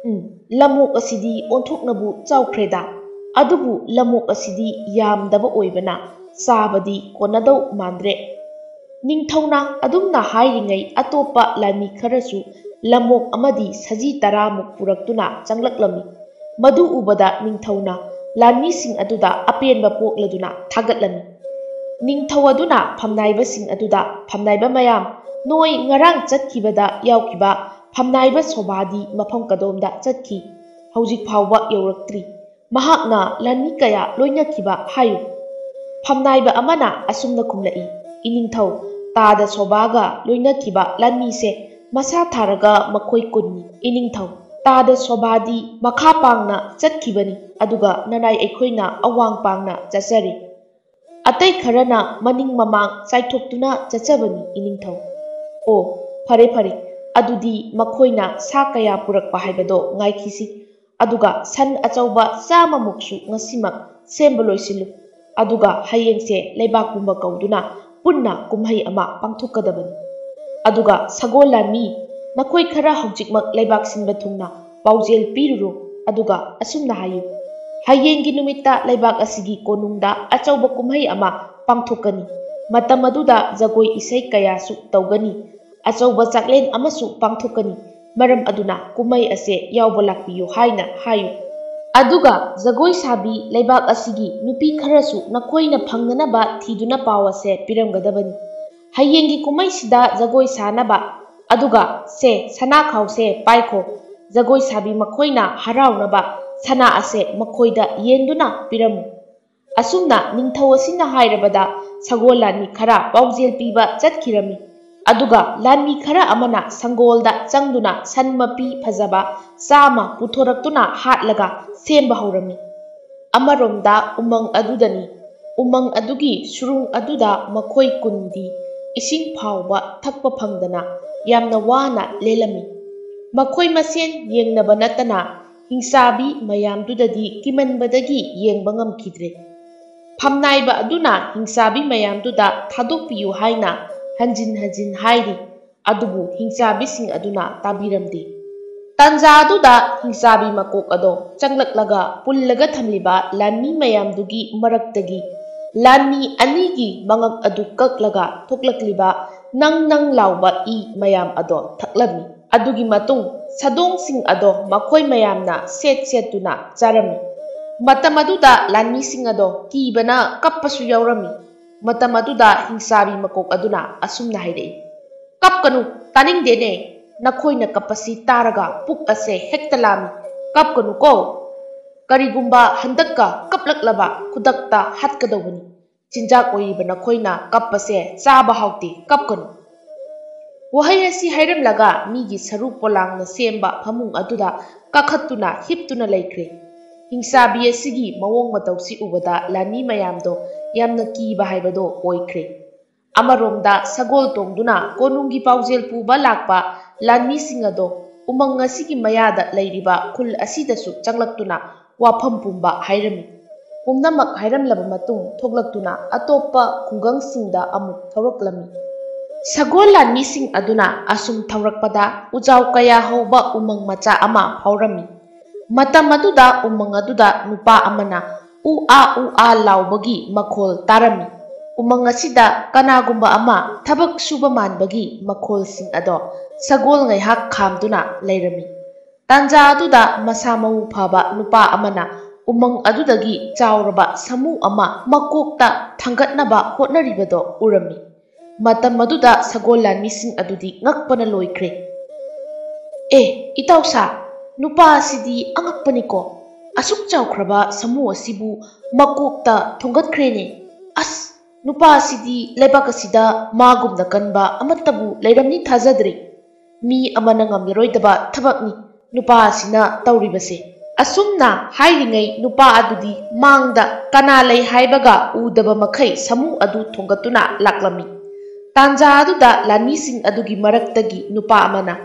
ꯂꯝꯑꯣꯛ ꯑꯁꯤꯗꯤ ꯑꯣꯟꯊꯣꯛꯅꯕꯨ ꯆꯥꯎꯈ꯭ꯔꯦꯗ, ꯑꯗꯨꯕꯨ ꯂꯝꯑꯣꯛ ꯑꯁꯤꯗꯤ ꯌꯥꯝꯗꯕ ꯑꯣꯏꯕꯅ ꯆꯥꯕꯗꯤ ꯀꯣꯟꯅꯗꯧ ꯃꯥꯟꯗ꯭ꯔꯦ꯫ ꯅꯤꯡꯊꯧꯅ ꯑꯗꯨꯝꯅ ꯍꯥꯏꯔꯤꯉꯩ ꯑꯇꯣꯞꯄ ꯂꯥꯟꯃꯤ ꯈꯔꯁꯨ ꯂꯝꯑꯣꯛ ꯑꯃꯗꯤ ꯁꯖꯤ 10ꯃꯨꯛ ꯄꯨꯔꯛꯇꯨꯅ ꯆꯪꯂꯛꯂꯝꯃꯤ꯫ ꯃꯗꯨ ꯎꯕꯗ ꯅꯤꯡꯊꯧꯅ ꯂꯥꯟꯃꯤꯁꯤꯡ ꯑꯗꯨꯗ ꯑꯄꯦꯟꯕ ꯄꯣꯛꯂꯗꯨꯅ ꯊꯥꯒꯠꯂꯝꯃꯤ꯫ ꯅꯤꯡꯊꯧ ꯑꯗꯨꯅ ꯐꯝꯅꯥꯏꯕꯁꯤꯡ ꯑꯗꯨꯗ, "ꯐꯝꯅꯥꯏꯕ ꯃꯌꯥꯝ, ꯅꯣꯏ ꯉꯔꯥꯡ ꯆꯠꯈꯤꯕꯗ ꯌꯥꯎꯈꯤꯕ ꯐꯝꯅꯥꯏꯕ ꯁꯣꯚꯥꯗꯤ ꯃꯐꯝ ꯀꯗꯣꯝꯗ ꯆꯠꯈꯤ? ꯍꯧꯖꯤꯛ ꯐꯥꯎꯕ ꯌꯧꯔꯛꯇ꯭ꯔꯤ꯫ ꯃꯍꯥꯛꯅ ꯂꯥꯟꯃꯤ ꯀꯌꯥ ꯂꯣꯏꯅꯈꯤꯕ ꯍꯥꯏꯌꯨ"꯫ ꯐꯝꯅꯥꯏꯕ ꯑꯃꯅ ꯑꯁꯨꯝꯅ ꯈꯨꯝꯂꯛꯏ, "ꯏꯅꯤꯡꯊꯧ, ꯇꯥꯗ ꯁꯣꯚꯥꯒ ꯂꯣꯏꯅꯈꯤꯕ ꯂꯥꯟꯃꯤꯁꯦ ꯃꯁꯥ ꯊꯥꯔꯒ ꯃꯈꯣꯏ 10ꯅꯤ꯫ ꯏꯅꯤꯡꯊꯧ, ꯇꯥꯗ ꯁꯣꯚꯥꯗꯤ ꯃꯈꯥ ꯄꯥꯡꯅ ꯆꯠꯈꯤꯕꯅꯤ, ꯑꯗꯨꯒ ꯅꯅꯥꯏ ꯑꯩꯈꯣꯏꯅ ꯑꯋꯥꯡ ꯄꯥꯡꯅ ꯆꯠꯆꯔꯦ꯫ ꯑꯇꯩ ꯈꯔꯅ ꯃꯅꯤꯡ ꯃꯃꯥꯡ ꯆꯥꯏꯊꯣꯛꯇꯨꯅ ꯆꯠꯆꯕꯅꯤ ꯏꯅꯤꯡꯊꯧ"꯫ "ꯑꯣ, ꯐꯔꯦ ꯐꯔꯦ, ꯑꯗꯨꯗꯤ ꯃꯈꯣꯏꯅ ꯁꯥ ꯀꯌꯥ ꯄꯨꯔꯛꯄ ꯍꯥꯏꯕꯗꯣ ꯉꯥꯏꯈꯤꯁꯤ, ꯑꯗꯨꯒ ꯁꯟ ꯑꯆꯧꯕ 100ꯃꯨꯛꯁꯨ ꯉꯁꯤꯃꯛ ꯁꯦꯝꯕ ꯂꯣꯏꯁꯤꯜꯂꯨ, ꯑꯗꯨꯒ ꯍꯌꯦꯡꯁꯦ ꯂꯩꯕꯥꯛ ꯄꯨꯝꯕ ꯀꯧꯗꯨꯅ ꯄꯨꯟꯅ ꯀꯨꯝꯍꯩ ꯑꯃ ꯄꯥꯡꯊꯣꯛꯀꯗꯕꯅꯤ꯫ ꯑꯗꯨꯒ ꯁꯒꯣꯜ ꯂꯥꯟꯃꯤ, ꯅꯈꯣꯏ ꯈꯔ ꯍꯧꯖꯤꯛꯃꯛ ꯂꯩꯕꯥꯛ ꯁꯤꯟꯕ ꯊꯨꯡꯅ ꯄꯥꯎꯖꯦꯜ ꯄꯤꯔꯨꯔꯣ, ꯑꯗꯨꯒ ꯑꯁꯨꯝꯅ ꯍꯥꯏꯌꯨ: ꯍꯌꯦꯡꯒꯤ ꯅꯨꯃꯤꯠꯇ ꯂꯩꯕꯥꯛ ꯑꯁꯤꯒꯤ ꯀꯣꯅꯨꯡꯗ ꯑꯆꯧꯕ ꯀꯨꯝꯍꯩ ꯑꯃ ꯄꯥꯡꯊꯣꯛꯀꯅꯤ꯫ ꯃꯇꯝ ꯑꯗꯨꯗ ꯖꯒꯣꯏ ꯏꯁꯩ ꯀꯌꯥꯁꯨ ꯇꯧꯒꯅꯤ, ꯑꯆꯧꯕ ꯆꯥꯛꯂꯦꯟ ꯑꯃꯁꯨ ꯄꯥꯡꯊꯣꯛꯀꯅꯤ꯫ ꯃꯔꯝ ꯑꯗꯨꯅ ꯀꯨꯝꯍꯩ ꯑꯁꯦ ꯌꯥꯎꯕ ꯂꯥꯛꯄꯤꯌꯨ ꯍꯥꯏꯅ ꯍꯥꯏꯌꯨ꯫ ꯑꯗꯨꯒ ꯖꯒꯣꯏ ꯁꯥꯕꯤ ꯂꯩꯕꯥꯛ ꯑꯁꯤꯒꯤ ꯅꯨꯄꯤ ꯈꯔꯁꯨ ꯅꯈꯣꯏꯅ ꯐꯪꯅꯅꯕ ꯊꯤꯗꯨꯅ ꯄꯥꯎ ꯑꯁꯦ ꯄꯤꯔꯝꯒꯗꯕꯅꯤ꯫ ꯍꯌꯦꯡꯒꯤ ꯀꯨꯝꯍꯩꯁꯤꯗ ꯖꯒꯣꯏ ꯁꯥꯅꯕ, ꯑꯗꯨꯒ ꯁꯦ ꯁꯅꯥꯈꯥꯎꯁꯦ ꯄꯥꯏꯈꯣ, ꯖꯒꯣꯏ ꯁꯥꯕꯤ ꯃꯈꯣꯏꯅ ꯍꯔꯥꯎꯅꯕ ꯁꯅꯥ ꯑꯁꯦ ꯃꯈꯣꯏꯗ ꯌꯦꯟꯗꯨꯅ ꯄꯤꯔꯝꯃꯨ"꯫ ꯑꯁꯨꯝꯅ ꯅꯤꯡꯊꯧ ꯑꯁꯤꯅ ꯍꯥꯏꯔꯕꯗ ꯁꯒꯣꯜ ꯂꯥꯟꯃꯤ ꯈꯔ ꯄꯥꯎꯖꯦꯜ ꯄꯤꯕ ꯆꯠꯈꯤꯔꯝꯃꯤ꯫ ꯑꯗꯨꯒ ꯂꯥꯟꯃꯤ ꯈꯔ ꯑꯃꯅ ꯁꯪꯒꯣꯜꯗ ꯆꯪꯗꯨꯅ ꯁꯟ ꯃꯄꯤ ꯐꯖꯕ 100 ꯄꯨꯊꯣꯔꯛꯇꯨꯅ ꯍꯥꯠꯂꯒ ꯁꯦꯝꯕ ꯍꯧꯔꯝꯃꯤ꯫ ꯑꯃꯔꯣꯝꯗ ꯎꯃꯪ ꯑꯗꯨꯗꯅꯤ, ꯎꯃꯪ ꯑꯗꯨꯒꯤ ꯁꯨꯔꯨꯡ ꯑꯗꯨꯗ ꯃꯈꯣꯏ 10ꯗꯤ ꯏꯁꯤꯡ ꯐꯥꯎꯕ ꯊꯛꯄ ꯐꯪꯗꯅ ꯌꯥꯝꯅ ꯋꯥꯅ ꯂꯦꯜꯂꯝꯃꯤ꯫ ꯃꯈꯣꯏ ꯃꯁꯦꯟ ꯌꯦꯡꯅꯕ ꯅꯠꯇꯅ ꯍꯤꯡꯆꯥꯕꯤ ꯃꯌꯥꯝꯗꯨꯗꯗꯤ ꯀꯤꯃꯟꯕꯗꯒꯤ ꯌꯦꯡꯕ ꯉꯝꯈꯤꯗ꯭ꯔꯦ꯫ ꯐꯝꯅꯥꯏꯕ ꯑꯗꯨꯅ ꯍꯤꯡꯆꯥꯕꯤ ꯃꯌꯥꯝꯗꯨꯗ ꯊꯥꯗꯣꯛꯄꯤꯌꯨ ꯍꯥꯏꯅ ꯍꯟꯖꯤꯟ ꯍꯟꯖꯤन ꯍꯥꯏꯔꯤ, ꯑꯗꯨꯕꯨ ꯍꯤꯡꯆꯥꯕꯤꯁꯤꯡ ꯑꯗꯨꯅ ꯇꯥꯕꯤꯔꯝꯗꯦ꯫ ꯇꯥꯟꯖꯥ ꯑꯗꯨꯗ ꯍꯤꯡꯆꯥꯕꯤ ꯃꯀꯣꯛ ꯑꯗꯣ ꯆꯪꯂꯛꯂꯒ ꯄꯨꯜꯂꯒ ꯊꯝꯂꯤꯕ ꯂꯥꯟꯃꯤ ꯃꯌꯥꯝꯗꯨꯒꯤ ꯃꯔꯛꯇꯒꯤ ꯂꯥꯟꯃꯤ 2ꯒꯤ ꯃꯉꯛ ꯑꯗꯨ ꯀꯛꯂꯒ ꯊꯣꯛꯂꯛꯂꯤꯕ ꯅꯪ ꯅꯪ ꯂꯥꯎꯕ ꯏ ꯃꯌꯥꯝ ꯑꯗꯣ ꯊꯛꯂꯝꯃꯤ꯫ ꯑꯗꯨꯒꯤ ꯃꯇꯨꯡ ꯁꯥꯗꯣꯡꯁꯤꯡ ꯑꯗꯣ ꯃꯈꯣꯏ ꯃꯌꯥꯝꯅ ꯁꯦꯠ ꯁꯦꯠꯇꯨꯅ ꯆꯥꯔꯝꯃꯤ꯫ ꯃꯇꯝ ꯑꯗꯨꯗ ꯂꯥꯟꯃꯤꯁꯤꯡ ꯑꯗꯣ ꯀꯤꯕꯅ ꯀꯞꯄꯁꯨ ꯌꯥꯎꯔꯝꯃꯤ꯫ ꯃꯇꯝ ꯑꯗꯨꯗ ꯍꯤꯡꯆꯥꯕꯤ ꯃꯀꯣꯛ ꯑꯗꯨꯅ ꯑꯁꯨꯝꯅ ꯍꯥꯏꯔꯛꯏ, "ꯀꯞꯀꯅꯨ, ꯇꯥꯅꯤꯡꯗꯦꯅꯦ, ꯅꯈꯣꯏꯅ ꯀꯞꯄꯁꯤ ꯇꯥꯔꯒ ꯄꯨꯛ ꯑꯁꯦ ꯍꯦꯛꯇ ꯂꯥꯝꯃꯤ꯫ ꯀꯞꯀꯅꯨꯀꯣ, ꯀꯔꯤꯒꯨꯝꯕ ꯍꯟꯗꯛꯀ ꯀꯞꯂꯛꯂꯕ ꯈꯨꯗꯛꯇ ꯍꯥꯠꯀꯗꯧꯕꯅꯤ꯫ ꯆꯤꯟꯖꯥꯛ ꯑꯣꯏꯔꯤꯕ ꯅꯈꯣꯏꯅ ꯀꯞꯄꯁꯦ ꯆꯥꯕ ꯍꯥꯎꯇꯦ, ꯀꯞꯀꯅꯨ"꯫ ꯋꯥꯍꯩ ꯑꯁꯤ ꯍꯥꯏꯔꯝꯂꯒ ꯃꯤꯒꯤ ꯁꯔꯨ ꯄꯣꯂꯥꯡꯅ ꯁꯦꯝꯕ ꯐꯃꯨꯡ ꯑꯗꯨꯗ ꯀꯥꯈꯠꯇꯨꯅ ꯍꯤꯞꯇꯨꯅ ꯂꯩꯈ꯭ꯔꯦ꯫ ꯍꯤꯡꯆꯥꯕꯤ ꯑꯁꯤꯒꯤ ꯃꯑꯣꯡ ꯃꯇꯧꯁꯤ ꯎꯕꯗ ꯂꯥꯟꯃꯤ ꯃꯌꯥꯝꯗꯣ ꯌꯥꯝꯅ ꯀꯤꯕ ꯍꯥꯏꯕꯗꯣ ꯑꯣꯏꯈ꯭ꯔꯦ꯫ ꯑꯃꯔꯣꯝꯗ ꯁꯒꯣꯜ ꯇꯣꯡꯗꯨꯅ ꯀꯣꯅꯨꯡꯒꯤ ꯄꯥꯎꯖꯦꯜ ꯄꯨꯕ ꯂꯥꯛꯄ ꯂꯥꯟꯃꯤꯁꯤꯡ ꯑꯗꯣ ꯎꯃꯪ ꯑꯁꯤꯒꯤ ꯃꯌꯥꯗ ꯂꯩꯔꯤꯕ ꯈꯨꯜ ꯑꯁꯤꯗꯁꯨ ꯆꯪꯂꯛꯇꯨꯅ ꯋꯥꯐꯝ ꯄꯨꯝꯕ ꯍꯥꯏꯔꯝꯃꯤ꯫ ꯄꯨꯝꯅꯃꯛ ꯍꯥꯏꯔꯝꯂꯕ ꯃꯇꯨꯡ ꯊꯣꯛꯂꯛꯇꯨꯅ ꯑꯇꯣꯞꯄ ꯈꯨꯡꯒꯪꯁꯤꯡꯗ ꯑꯃꯨꯛ ꯊꯧꯔꯛꯂꯝꯃꯤ꯫ ꯁꯒꯣꯜ ꯂꯥꯟꯃꯤꯁꯤꯡ ꯑꯗꯨꯅ ꯑꯁꯨꯝ ꯊꯧꯔꯛꯄꯗ ꯎꯖꯥꯎ ꯀꯌꯥ ꯍꯧꯕ ꯎꯃꯪ ꯃꯆꯥ ꯑꯃ ꯐꯥꯎꯔꯝꯃꯤ꯫ ꯃꯇꯝ ꯑꯗꯨꯗ ꯎꯃꯪ ꯑꯗꯨꯗ ꯅꯨꯄꯥ ꯑꯃꯅ ꯎ ꯑꯥ ꯂꯥꯎꯕꯒꯤ ꯃꯈꯣꯜ ꯇꯥꯔꯝꯃꯤ꯫ ꯎꯃꯪ ꯑꯁꯤꯗ ꯀꯅꯥꯒꯨꯝꯕ ꯑꯃ ꯊꯕꯛ ꯁꯨꯕ ꯃꯥꯟꯕꯒꯤ ꯃꯈꯣꯜꯁꯤꯡ ꯑꯗꯣ ꯁꯒꯣꯜ ꯉꯥꯏꯍꯥꯛ ꯈꯥꯝꯗꯨꯅ ꯂꯩꯔꯝꯃꯤ꯫ ꯇꯥꯟꯖꯥ ꯑꯗꯨꯗ ꯃꯁꯥ ꯃꯎ ꯐꯕ ꯅꯨꯄꯥ ꯑꯃꯅ ꯎꯃꯪ ꯑꯗꯨꯗꯒꯤ ꯆꯥꯎꯔꯕ ꯁꯥꯃꯨ ꯑꯃ ꯃꯀꯣꯛꯇ ꯊꯥꯡꯒꯠꯅꯕ ꯍꯣꯠꯅꯔꯤꯕꯗꯣ ꯎꯔꯝꯃꯤ꯫ ꯃꯇꯝ ꯑꯗꯨꯗ ꯁꯒꯣꯜ ꯂꯥꯟꯃꯤꯁꯤꯡ ꯑꯗꯨꯗꯤ ꯉꯛꯄꯅ ꯂꯣꯏꯈ꯭ꯔꯦ꯫ "ꯑꯦ ꯏꯇꯥꯎꯁꯥ, nupa asidi angakpaniko. Asuk chawkraba samu asibu makokta thongatkrene. As nupa asidi leibak asida magumna kanba amatabu leiramni thajadre. Mi amana ngamyaroidaba thabakni nupa asina tawribase. Asumna hairingai nupa adudi mangda kana lei haibaga udaba makhai samu adu thongatuna laklami. Tanja aduda lanising adugi maraktagi nupa amana.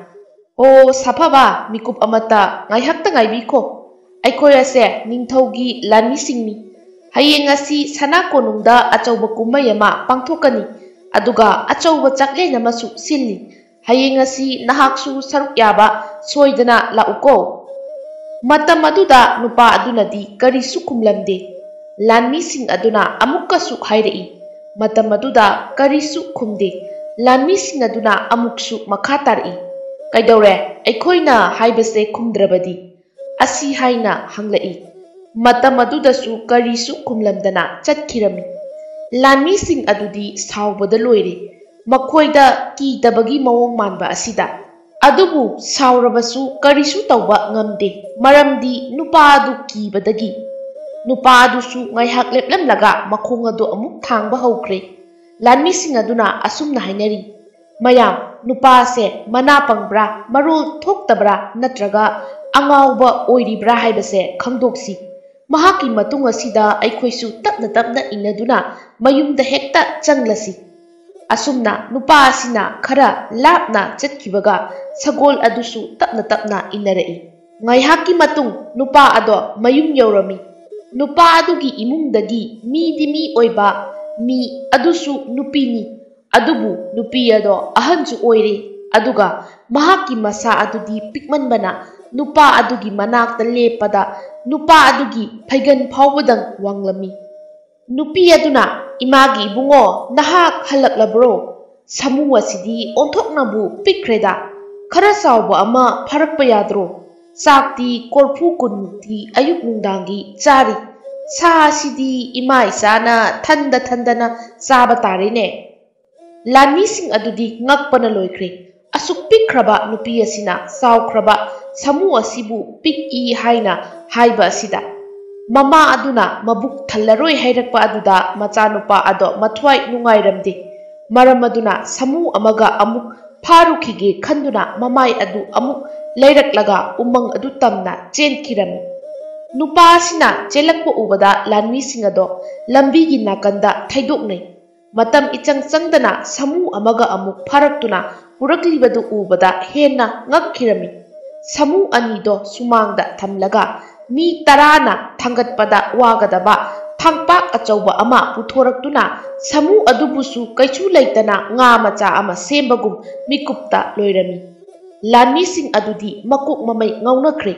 O safaba mikup amata ngaihakta ngaibiko. Aikoi ase ningthaugi lanisingni. Hayeng asi sana konungda achauba kumai ama pangthokani. Aduga achauba chaklen amasu silli. Hayeng asi nahaksu saruk yaba soidana lauko. Matam aduda nupa adunadi karisu kumlamde. Lanmising aduna amukkasu hairei. Matam aduda karisu kumde. Lanmising aduna amuksu makhatari. Kaidore aikoina haibase kumdrabadi. Asi haina hanglai. Matam adudasu karisu kumlamdana chatkirami. Lanmising adudi saubada loire. Makoida kitabagi mawong manba asida. Adubu saurabasu karisu tauba ngamde. Maramdi nupa adu kibadagi. Nupa adusu ngaihak leplam laga makhong adu amuk thangba haukre. Lanmising aduna asumna hainari. Mayam nupa se manapangbra marul thoktabra natraga angauba oiribra haibase khangdoksi. Mahaki matung asida aikhoisu tapna inaduna mayumda hekta changlasi. Asumna nupa asina khara lapna chatkibaga sagol adusu tapna inarei. Ngaihaki matung nupa ado mayum yaurami. Nupa adugi imungdagi mi oiba mi adusu nupini. Adubu nupi ado ahansu oire. Aduga mahaki masa adudi pikmanbana nupa adugi manakta lepada nupa adugi phaigan phawbadang wanglami. Nupi aduna imagi ibungo nahak halaklabro. Samu asidi onthoknabu pikreda. Khara sauba ama pharakpa yadro. Sakti korpu kunmukti ayuk nungdangi chari. Sa asidi ima isana thandana saba tarine. Lanmising adudi ngakpana loikre. Asuk pikraba nupi asina saukraba samu asibu pik haina haiba asida. Mama aduna mabuk thallaroi hairakpa aduda machanupa ado mathwai nungairamde. Maram aduna samu amaga amuk pharukige khanduna mamai adu amuk leirak umang adu tamna chenkirami. Nupa asina chelakpa ubada lanmising ado lambigi nakanda thaidoknai. Matam ichang changdana samu amaga amuk pharaktuna puraklibadu ubada henna ngakkirami. Samu anido sumangda thamlaga mi tarana thangatpada wagadaba thangpak achauba ama puthoraktuna samu adubusu kaichu leitana nga macha ama sembagum mikupta loirami. Lanmising adudi makuk mamai ngaunakre.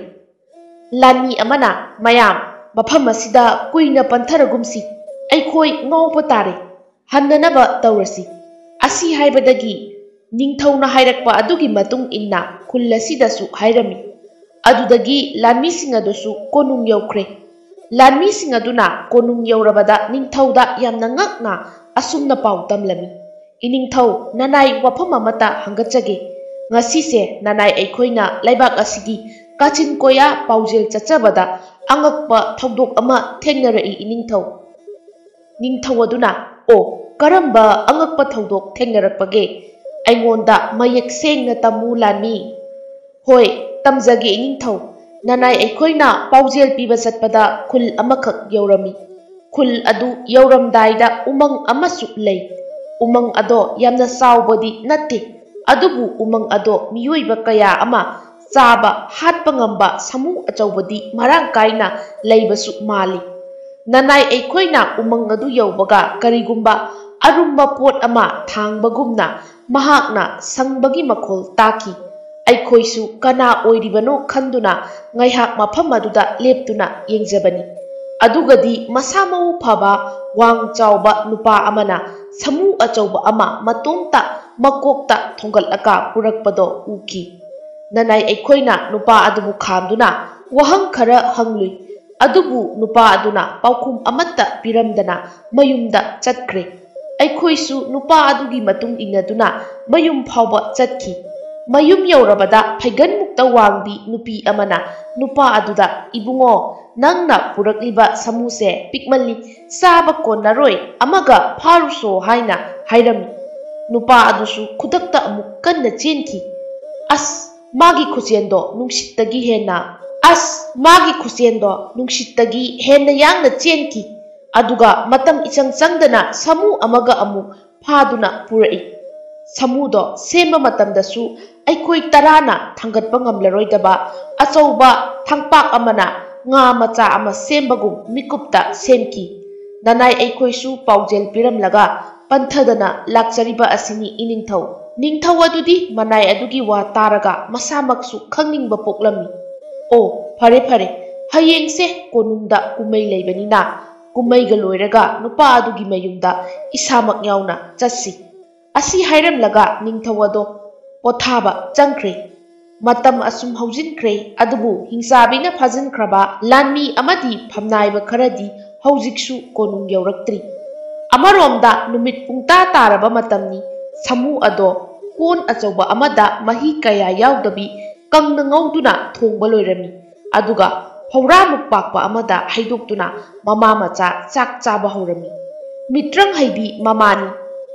Lani amana mayam mafam asida kuina pantharagumsi aikoi ngaupa tare. Handanaba tawrasi. Asi haibadagi ningthawna hairakpa adugi matung inna kullasidasu hairami. Adudagi lanmising adusu konung yaukre. Lanmising aduna konung yaurabada ningthawda yamna ngakna asumna pau tamlami. Iningthaw nanay wafam amata hangatjage. Ngasise nanay aikoina laibak asigi kachin koya paujel chachabada angakpa thawdok ama thengnarei iningthaw. Ningthaw aduna o karamba angakpa thawdok thengnarakpage aingonda mayek sengna tamu lani. Hoi tamjage iningthaw nanay aikoina paujel piba satpada khul amakhak yaurami. Khul adu yauramdaida umang amasu lei. Umang ado yamna saubadi natte. Adubu umang ado miyoiba kaya ama chaba hatpa ngamba samu achaubadi marang kaina leibasu mali. Nanay aikoina umang adu yaubaga karigumba arumba pot ama thangbagumna mahakna sangbagi makhol taki. Aikoisu kana oiribano khanduna ngaihak mafam aduda leptuna yengjabani. Adugadi masamau phaba wang chauba nupa amana samu achauba ama matomta makokta thongatlaka purakpado uki. Nanay aikoina nupa adubu khamduna wahang khara hanglui. Adubu nupa aduna paukhum amatta piramdana mayumda chatkre. Aikoisu nupa adugi matung inaduna mayum phawba chatki. Mayum yaurabada phaigan ꯃꯨꯛꯇ ꯋꯥꯡꯕꯤ ꯅꯨꯄꯤ ꯑꯃꯅ ꯅꯨꯄꯥ ꯑꯗꯨꯗ "ꯏꯕꯨꯡꯉꯣ, ꯅꯪꯅ ꯄꯨꯔꯛꯂꯤꯕ ꯁꯥꯃꯨꯁꯦ ꯄꯤꯛꯃꯜꯂꯤ, ꯆꯥꯕ ꯀꯣꯟꯅꯔꯣꯏ, ꯑꯃꯒ ꯐꯥꯔꯨꯁꯣ" ꯍꯥꯏꯅ ꯍꯥꯏꯔꯝꯃꯤ꯫ ꯅꯨꯄꯥ ꯑꯗꯨꯁꯨ ꯈꯨꯗꯛꯇ ꯑꯃꯨꯛ ꯀꯟꯅ ꯆꯦꯟꯈꯤ꯫ ꯃꯥꯒꯤ ꯈꯨꯆꯦꯟꯗꯣ ꯅꯨꯡꯁꯤꯠꯇꯒꯤ ꯍꯦꯟꯅ ꯌꯥꯡꯅ ꯆꯦꯟꯈꯤ꯫ ꯑꯗꯨꯒ ꯃꯇꯝ ꯏꯆꯪ ꯆꯪꯗꯅ ꯁꯥꯃꯨ ꯑꯃꯒ ꯑꯃꯨꯛ ꯐꯥꯗꯨꯅ ꯄꯨꯔꯛꯏ꯫ ꯁꯥꯃꯨꯗꯣ ꯁꯦꯝꯕ ꯃꯇꯝꯗꯁꯨ ꯑꯩꯈꯣꯏ 10ꯅ ꯊꯥꯡꯒꯠꯄ ꯉꯝꯂꯔꯣꯏꯗꯕ ꯑꯆꯧꯕ ꯊꯥꯡꯄꯥꯛ ꯑꯃꯅ ꯉꯥ ꯃꯆꯥ ꯑꯃ ꯁꯦꯝꯕꯒꯨꯝ ꯃꯤꯀꯨꯞꯇ ꯁꯦꯝꯈꯤ꯫ ꯅꯅꯥꯏ ꯑꯩꯈꯣꯏꯁꯨ ꯄꯥꯎꯖꯦꯜ ꯄꯤꯔꯝꯂꯒ ꯄꯟꯊꯗꯅ ꯂꯥꯛꯆꯔꯤꯕ ꯑꯁꯤꯅꯤ ꯏꯅꯤꯡꯊꯧ꯫ ꯅꯤꯡꯊꯧ ꯑꯗꯨꯗꯤ ꯃꯅꯥꯏ ꯑꯗꯨꯒꯤ ꯋꯥ ꯇꯥꯔꯒ ꯃꯁꯥꯃꯛꯁꯨ ꯈꯪꯅꯤꯡꯕ ꯄꯣꯛꯂꯝꯃꯤ꯫ "ꯑꯣ, ꯐꯔꯦ ꯐꯔꯦ, ꯍꯌꯦꯡꯁꯦ ꯀꯣꯅꯨꯡꯗ ꯀꯨꯝꯃꯩ ꯂꯩꯕꯅꯤꯅ ꯀꯨꯝꯃꯩꯒ ꯂꯣꯏꯔꯒ ꯅꯨꯄꯥ ꯑꯗꯨꯒꯤ ꯃꯌꯨꯝꯗ ꯏꯁꯥꯃꯛ ꯌꯥꯎꯅ ꯆꯠꯁꯤ" ꯑꯁꯤ ꯍꯥꯏꯔꯝꯂꯒ ꯅꯤꯡꯊꯧ ꯑꯗꯣ ꯄꯣꯊꯥꯕ ꯆꯪꯈ꯭ꯔꯦ꯫ ꯃꯇꯝ ꯑꯁꯨꯝ ꯍꯧꯖꯤꯟꯈ꯭ꯔꯦ, ꯑꯗꯨꯕꯨ ꯍꯤꯡꯆꯥꯕꯤꯅ ꯐꯥꯖꯤꯟꯈ꯭ꯔꯕ ꯂꯥꯟꯃꯤ ꯑꯃꯗꯤ ꯐꯝꯅꯥꯏꯕ ꯈꯔꯗꯤ ꯍꯧꯖꯤꯛꯁꯨ ꯀꯣꯅꯨꯡ ꯌꯧꯔꯛꯇ꯭ꯔꯤ꯫ ꯑꯃꯔꯣꯝꯗ ꯅꯨꯃꯤꯠ ꯄꯨꯡꯇꯥ ꯇꯥꯔꯕ ꯃꯇꯝꯅꯤ꯫ ꯁꯥꯃꯨ ꯑꯗꯣ ꯀꯣꯟ ꯑꯆꯧꯕ ꯑꯃꯗ ꯃꯍꯤ ꯀꯌꯥ ꯌꯥꯎꯗꯕꯤ ꯀꯪꯅ ꯉꯧꯗꯨꯅ ꯊꯣꯡꯕ ꯂꯣꯏꯔꯝꯃꯤ꯫ ꯑꯗꯨꯒ ꯐꯧꯔꯥꯃꯨꯛ ꯄꯥꯛꯄ ꯑꯃꯗ ꯍꯩꯗꯣꯛꯇꯨꯅ ꯃꯃꯥ ꯃꯆꯥ ꯆꯥꯛ ꯆꯥꯕ ꯍꯧꯔꯝꯃꯤ꯫ ꯃꯤꯇ꯭ꯔꯪ ꯍꯩꯕꯤ ꯃꯃꯥꯅꯤ꯫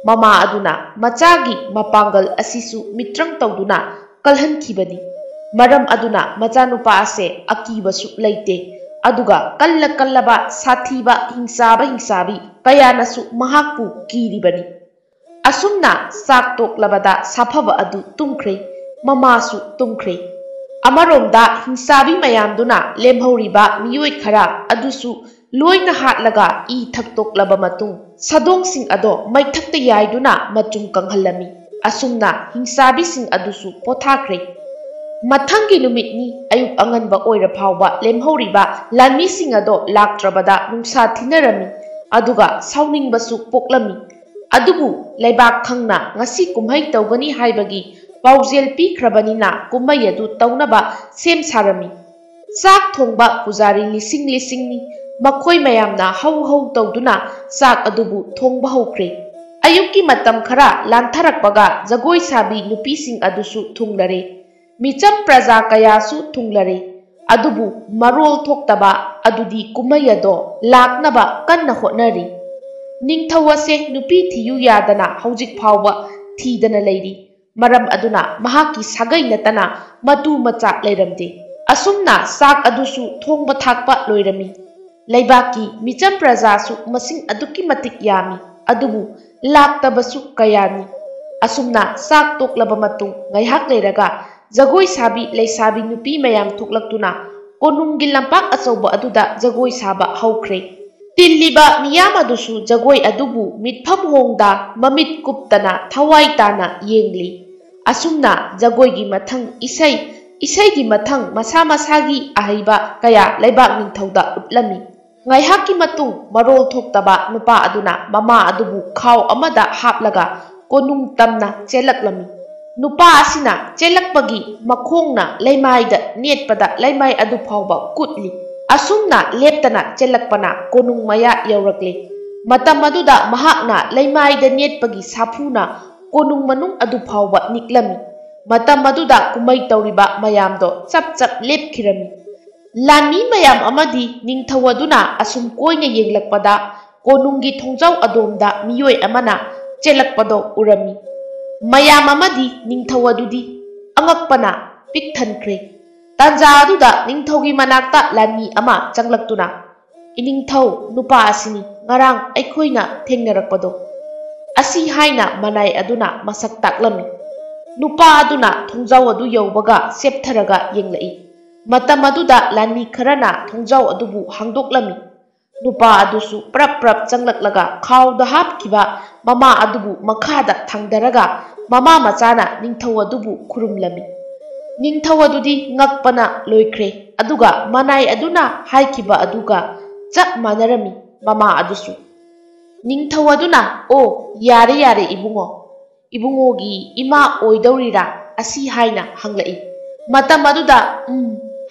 ꯃꯃꯥ ꯑꯗꯨꯅ ꯃꯆꯥꯒꯤ ꯃꯄꯥꯡꯒꯜ ꯑꯁꯤꯁꯨ ꯃꯤꯇ꯭ꯔꯪ ꯇꯧꯗꯨꯅ ꯀꯜꯍꯟꯈꯤꯕꯅꯤ꯫ ꯃꯔꯝ ꯑꯗꯨꯅ ꯃꯆꯥꯅꯨꯄꯥ ꯑꯁꯦ ꯑꯀꯤꯕꯁꯨ ꯂꯩꯇꯦ꯫ ꯑꯗꯨꯒ ꯀꯜꯂꯕ ꯁꯥꯊꯤꯕ ꯍꯤꯡꯆꯥꯕꯤ ꯀꯌꯥꯅꯁꯨ ꯃꯍꯥꯛꯄꯨ ꯀꯤꯔꯤꯕꯅꯤ꯫ ꯑꯁꯨꯝꯅ ꯆꯥꯛ ꯇꯣꯛꯂꯕꯗ ꯁꯥꯐꯕ ꯑꯗꯨ ꯇꯨꯝꯈ꯭ꯔꯦ꯫ ꯃꯃꯥꯁꯨ ꯇꯨꯝꯈ꯭ꯔꯦ꯫ ꯑꯃꯔꯣꯝꯗ ꯍꯤꯡꯆꯥꯕꯤ ꯃꯌꯥꯝꯗꯨꯅ ꯂꯦꯝꯍꯧꯔꯤꯕ ꯃꯤꯑꯣꯏ ꯈꯔ ꯑꯗꯨꯁꯨ ꯂꯣꯏꯅ ꯍꯥꯠꯂꯒ ꯏ ꯊꯛꯇꯣꯛꯂꯕ ꯃꯇꯨꯡ ꯁꯥꯗꯣꯡꯁꯤꯡ ꯑꯗꯣ ꯃꯩꯊꯛꯇ ꯌꯥꯏꯗꯨꯅ ꯃꯆꯨꯝ ꯀꯪꯍꯜꯂꯝꯃꯤ꯫ ꯑꯁꯨꯝꯅ ꯍꯤꯡꯆꯥꯕꯤꯁꯤꯡ ꯑꯗꯨꯁꯨ ꯄꯣꯊꯥꯈ꯭ꯔꯦ꯫ ꯃꯊꯪꯒꯤ ꯅꯨꯃꯤꯠꯅꯤ ꯑꯌꯨꯛ ꯑꯉꯟꯕ ꯑꯣꯏꯔ ꯐꯥꯎꯕ ꯂꯦꯝꯍꯧꯔꯤꯕ ꯂꯥꯟꯃꯤꯁꯤꯡ ꯑꯗꯣ ꯂꯥꯛꯇ꯭ꯔꯕꯗ ꯅꯨꯡꯁꯥ ꯊꯤꯅꯔꯝꯃꯤ꯫ ꯑꯗꯨꯒ ꯁꯥꯎꯅꯤꯡꯕꯁꯨ ꯄꯣꯛꯂꯝꯃꯤ꯫ ꯑꯗꯨꯕꯨ ꯂꯩꯕꯥꯛ ꯈꯪꯅ ꯉꯁꯤ ꯀꯨꯝꯍꯩ ꯇꯧꯒꯅꯤ ꯍꯥꯏꯕꯒꯤ ꯄꯥꯎꯖꯦꯜ ꯄꯤꯈ꯭ꯔꯕꯅꯤꯅ ꯀꯨꯝꯃꯩ ꯑꯗꯨ ꯇꯧꯅꯕ ꯁꯦꯝ ꯁꯥꯔꯝꯃꯤ꯫ ꯆꯥꯛ ꯊꯣꯡꯕ ꯄꯨꯖꯥꯔꯤ ꯂꯤꯁꯤꯡꯅꯤ꯫ ꯃꯈꯣꯏ ꯃꯌꯥꯝꯅ ꯍꯧ ꯇꯧꯗꯨꯅ ꯆꯥꯛ ꯑꯗꯨꯕꯨ ꯊꯣꯡꯕ ꯍꯧꯈ꯭ꯔꯦ꯫ ꯑꯌꯨꯛꯀꯤ ꯃꯇꯝ ꯈꯔ ꯂꯥꯟꯊꯔꯛꯄꯒ ꯖꯒꯣꯏ ꯁꯥꯕꯤ ꯅꯨꯄꯤꯁꯤꯡ ꯑꯗꯨꯁꯨ ꯊꯨꯡꯂꯔꯦ꯫ ꯃꯤꯆꯝ ꯄ꯭ꯔꯖꯥ ꯀꯌꯥꯁꯨ ꯊꯨꯡꯂꯔꯦ꯫ ꯑꯗꯨꯕꯨ ꯃꯔꯣꯜ ꯊꯣꯛꯇꯕ ꯑꯗꯨꯗꯤ ꯀꯨꯝꯃꯩ ꯑꯗꯣ ꯂꯥꯛꯅꯕ ꯀꯟꯅ ꯍꯣꯠꯅꯔꯤ꯫ ꯅꯤꯡꯊꯧ ꯑꯁꯦ ꯅꯨꯄꯤ ꯊꯤꯌꯨ ꯌꯥꯗꯅ ꯍꯧꯖꯤꯛ ꯐꯥꯎꯕ ꯊꯤꯗꯅ ꯂꯩꯔꯤ꯫ ꯃꯔꯝ ꯑꯗꯨꯅ ꯃꯍꯥꯛꯀꯤ ꯁꯥꯒꯩ ꯅꯠꯇꯅ ꯃꯇꯨ ꯃꯆꯥ ꯂꯩꯔꯝꯗꯦ꯫ ꯑꯁꯨꯝꯅ ꯆꯥꯛ ꯑꯗꯨꯁꯨ ꯊꯣꯡꯕ ꯊꯥꯛꯄ ꯂꯣꯏꯔꯝꯃꯤ꯫ ꯂꯩꯕꯥꯛꯀꯤ ꯃꯤꯆꯝ ꯄ꯭ꯔꯖꯥꯁꯨ ꯃꯁꯤꯡ ꯑꯗꯨꯛꯀꯤ ꯃꯇꯤꯛ ꯌꯥꯝꯃꯤ꯫ ꯑꯗꯨꯕꯨ ꯂꯥꯛꯇꯕꯁꯨ ꯀꯌꯥꯅꯤ꯫ ꯑꯁꯨꯝꯅ ꯆꯥꯛ ꯇꯣꯛꯂꯕ ꯃꯇꯨꯡ ꯉꯥꯏꯍꯥꯛ ꯂꯩꯔꯒ ꯖꯒꯣꯏ ꯁꯥꯕꯤ ꯂꯩꯁꯥꯕꯤ ꯅꯨꯄꯤ ꯃꯌꯥꯝ ꯊꯣꯛꯂꯛꯇꯨꯅ ꯀꯣꯅꯨꯡꯒꯤ ꯂꯝꯄꯥꯛ ꯑꯆꯧꯕ ꯑꯗꯨꯗ ꯖꯒꯣꯏ ꯁꯥꯕ ꯍꯧꯈ꯭ꯔꯦ꯫ ꯇꯤꯜꯂꯤꯕ ꯃꯤꯌꯥꯝ ꯑꯗꯨꯁꯨ ꯖꯒꯣꯏ ꯑꯗꯨꯕꯨ ꯃꯤꯠꯐꯝ ꯍꯣꯡꯗ ꯃꯃꯤꯠ ꯀꯨꯞꯇꯅ ꯊꯋꯥꯏ ꯇꯥꯅ ꯌꯦꯡꯂꯤ꯫ ꯑꯁꯨꯝꯅ ꯖꯒꯣꯏꯒꯤ ꯃꯊꯪ ꯏꯁꯩ, ꯏꯁꯩꯒꯤ ꯃꯊꯪ ꯃꯁꯥ ꯃꯁꯥꯒꯤ ꯑꯍꯩꯕ ꯀꯌꯥ ꯂꯩꯕꯥꯛ ꯅꯤꯡꯊꯧꯗ ꯎꯠꯂꯝꯃꯤ꯫ ꯉꯥꯏꯍꯥꯛꯀꯤ ꯃꯇꯨꯡ ꯃꯔꯣꯜ ꯊꯣꯛꯇꯕ ꯅꯨꯄꯥ ꯑꯗꯨꯅ ꯃꯃꯥ ꯑꯗꯨꯕꯨ ꯈꯥꯎ ꯑꯃꯗ ꯍꯥꯞꯂꯒ ꯀꯣꯅꯨꯡ ꯇꯝꯅ ꯆꯦꯜꯂꯛꯂꯝꯃꯤ꯫ ꯅꯨꯄꯥ ꯑꯁꯤꯅ ꯆꯦꯜꯂꯛꯄꯒꯤ ꯃꯈꯣꯡꯅ ꯂꯩꯃꯥꯏꯗ ꯅꯦꯠꯄꯗ ꯂꯩꯃꯥꯏ ꯑꯗꯨ ꯐꯥꯎꯕ ꯀꯨꯠꯂꯤ꯫ ꯑꯁꯨꯝꯅ ꯂꯦꯞꯇꯅ ꯆꯦꯜꯂꯛꯄꯅ ꯀꯣꯅꯨꯡ ꯃꯌꯥ ꯌꯧꯔꯛꯂꯦ꯫ ꯃꯇꯝ ꯑꯗꯨꯗ ꯃꯍꯥꯛꯅ ꯂꯩꯃꯥꯏꯗ ꯅꯦꯠꯄꯒꯤ ꯁꯥꯐꯨꯅ ꯀꯣꯅꯨꯡ ꯃꯅꯨꯡ ꯑꯗꯨ ꯐꯥꯎꯕ ꯅꯤꯛꯂꯝꯃꯤ꯫ ꯃꯇꯝ ꯑꯗꯨꯗ ꯀꯨꯝꯃꯩ ꯇꯧꯔꯤꯕ ꯃꯌꯥꯝꯗꯣ ꯆꯞ ꯂꯦꯞꯈꯤꯔꯝꯃꯤ꯫ ꯂꯥꯟꯃꯤ ꯃꯌꯥꯝ ꯑꯃꯗꯤ ꯅꯤꯡꯊꯧ ꯑꯗꯨꯅ ꯑꯁꯨꯝ ꯀꯣꯏꯅ ꯌꯦꯡꯂꯛꯄꯗ ꯀꯣꯅꯨꯡꯒꯤ ꯊꯣꯡꯖꯥꯎ ꯑꯗꯣꯝꯗ ꯃꯤꯑꯣꯏ ꯑꯃꯅ ꯆꯦꯜꯂꯛꯄꯗꯣ ꯎꯔꯝꯃꯤ꯫ ꯃꯌꯥꯝ ꯑꯃꯗꯤ ꯅꯤꯡꯊꯧ ꯑꯗꯨꯗꯤ ꯑꯉꯛꯄꯅ ꯄꯤꯛ ꯊꯟꯈ꯭ꯔꯦ꯫ ꯇꯥꯟꯖꯥ ꯑꯗꯨꯗ ꯅꯤꯡꯊꯧꯒꯤ ꯃꯅꯥꯛꯇ ꯂꯥꯟꯃꯤ ꯑꯃ ꯆꯪꯂꯛꯇꯨꯅ "ꯏꯅꯤꯡꯊꯧ, ꯅꯨꯄꯥ ꯑꯁꯤꯅꯤ ꯉꯔꯥꯡ ꯑꯩꯈꯣꯏꯅ ꯊꯦꯡꯅꯔꯛꯄꯗꯣ" ꯑꯁꯤ ꯍꯥꯏꯅ ꯃꯅꯥꯏ ꯑꯗꯨꯅ ꯃꯁꯛ ꯇꯥꯛꯂꯝꯃꯤ꯫ ꯅꯨꯄꯥ ꯑꯗꯨꯅ ꯊꯣꯡꯖꯥꯎ ꯑꯗꯨ ꯌꯧꯕꯒ ꯆꯦꯞꯊꯔꯒ ꯌꯦꯡꯂꯛꯏ꯫ ꯃꯇꯝ ꯑꯗꯨꯗ ꯂꯥꯟꯃꯤ ꯈꯔꯅ ꯊꯣꯡꯖꯥꯎ ꯑꯗꯨꯕꯨ ꯍꯥꯡꯗꯣꯛꯂꯝꯃꯤ꯫ ꯅꯨꯄꯥ ꯑꯗꯨꯁꯨ ꯄ꯭ꯔꯞ ꯆꯪꯂꯛꯂꯒ ꯈꯥꯎꯗ ꯍꯥꯞꯈꯤꯕ ꯃꯃꯥ ꯑꯗꯨꯕꯨ ꯃꯈꯥꯗ ꯊꯥꯡꯗꯔꯒ ꯃꯃꯥ ꯃꯆꯥꯅ ꯅꯤꯡꯊꯧ ꯑꯗꯨꯕꯨ ꯈꯨꯔꯨꯝꯂꯝꯃꯤ꯫ ꯅꯤꯡꯊꯧ ꯑꯗꯨꯗꯤ ꯉꯛꯄꯅ ꯂꯣꯏꯈ꯭ꯔꯦ꯫ ꯑꯗꯨꯒ ꯃꯅꯥꯏ ꯑꯗꯨꯅ ꯍꯥꯏꯈꯤꯕ ꯑꯗꯨꯒ ꯆꯞ ꯃꯥꯟꯅꯔꯝꯃꯤ ꯃꯃꯥ ꯑꯗꯨꯁꯨ꯫ ꯅꯤꯡꯊꯧ ꯑꯗꯨꯅ "ꯑꯣ, ꯌꯥꯔꯦ ꯏꯕꯨꯡꯉꯣ, ꯏꯕꯨꯡꯉꯣꯒꯤ ꯏꯃꯥ ꯑꯣꯏꯗꯧꯔꯤꯔꯥ" ꯑꯁꯤ ꯍꯥꯏꯅ ꯍꯪꯂꯛꯏ꯫ ꯃꯇꯝ ꯑꯗꯨꯗ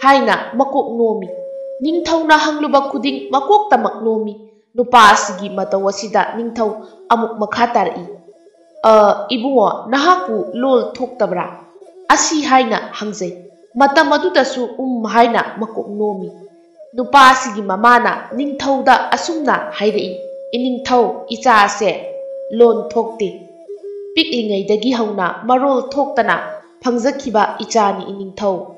ꯍꯥꯏꯅ ꯃꯀꯣꯛ ꯅꯣꯝꯃꯤ꯫ ꯅꯤꯡꯊꯧꯅ ꯍꯪꯂꯨꯕ ꯈꯨꯗꯤꯡ ꯃꯀꯣꯛꯇꯃꯛ ꯅꯣꯝꯃꯤ꯫ ꯅꯨꯄꯥ ꯑꯁꯤꯒꯤ ꯃꯇꯧ ꯑꯁꯤꯗ ꯅꯤꯡꯊꯧ ꯑꯃꯨꯛ ꯃꯈꯥ ꯇꯥꯔꯛꯏ꯫ "ꯏꯕꯨꯡꯉꯣ, ꯅꯍꯥꯛꯄꯨ ꯂꯣꯜ ꯊꯣꯛꯇꯕ꯭ꯔꯥ" ꯑꯁꯤ ꯍꯥꯏꯅ ꯍꯪꯖꯩ꯫ Matam adudasu haina makok nomi. Nupasigi mamana ningthauda asumna hairei. Iningthau icha ase lon thokte. Piklingaidagi hauna marol thoktana phangjakhiba ichani iningthau.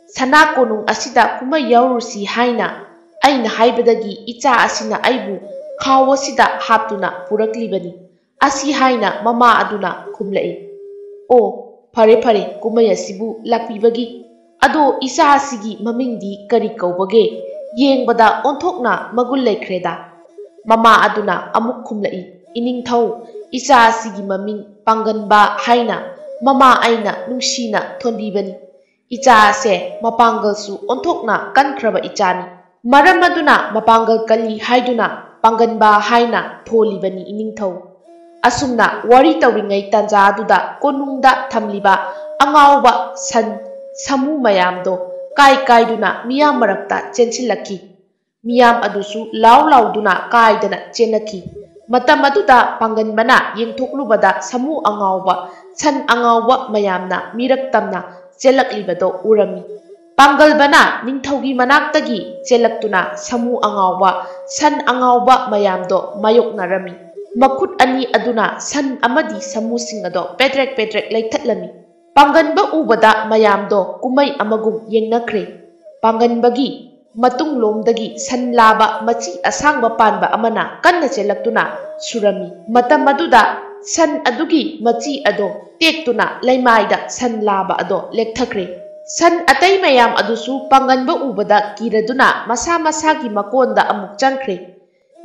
Sana konung asida kuma yaurusi haina aina haibadagi icha asina aibu khaw asida haptuna puraklibani. Asi haina mama aduna khumlai. O phare phare kumai asibu lakpibagi. Ado isa asigi mamingdi kari kaubage yengbada onthokna magul laikhreda. Mama aduna amuk khumlai. Iningthau isa asigi maming Panganba haina mama aina nungsina thonbibani. Icha ase mapangalsu onthokna kankraba ichani. Maram aduna mapangal kali haiduna Panganba haina tholibani iningthau. Asumna wari tawringai tanja aduda konungda thamliba angawba san samu mayamdo kai kaiduna miyam marakta chensilaki. Miyam adusu law lawduna kaidana chenaki. Matam aduda Panganbana yengthoklubada samu angawba san angawba mayamna mirak tamna chelaklibado urami. Pangalbana ningthaugi manaktagi chelaktuna samu angawba san angawba mayamdo mayoknarami. Makut ani aduna san amadi samu singado pedrek pedrek laithatlami. Panganba ubada mayamdo kumai amagum yengnakre. Panganbagi matung lomdagi san laba machi asangba panba amana kanna chelaktuna surami. Matam aduda san adugi machi ado tektuna laimaida san laba ado lekthakre. San atai mayam adusu Panganba ubada kiraduna masa masagi makonda amuk changkre.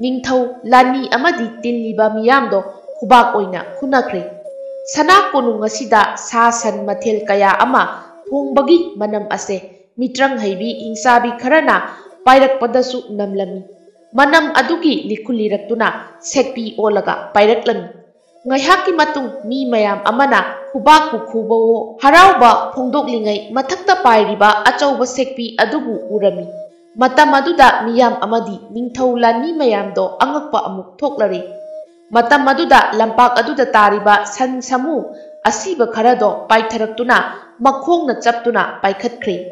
Ningthau lani amadi tinliba miyamdo khubak oina khunakre. Sana konung asida sa san mathel kaya ama thongbagi manam ase mitrang haibi ingsabi kharana pairakpadasu namlami. Manam adugi likuliratuna sekpi olaga pairaklami. Ngaihaki matung mi mayam amana hubak khubawo harauba phongdoklingai mathakta pairiba achauba sekpi adubu urami. Matam aduda miyam amadi ningthau lani mayamdo angakpa amuk thoklare. Matam aduda lampak aduda tariba san samu asiba kharado paitharaktuna makhongna chaptuna paikhatkre.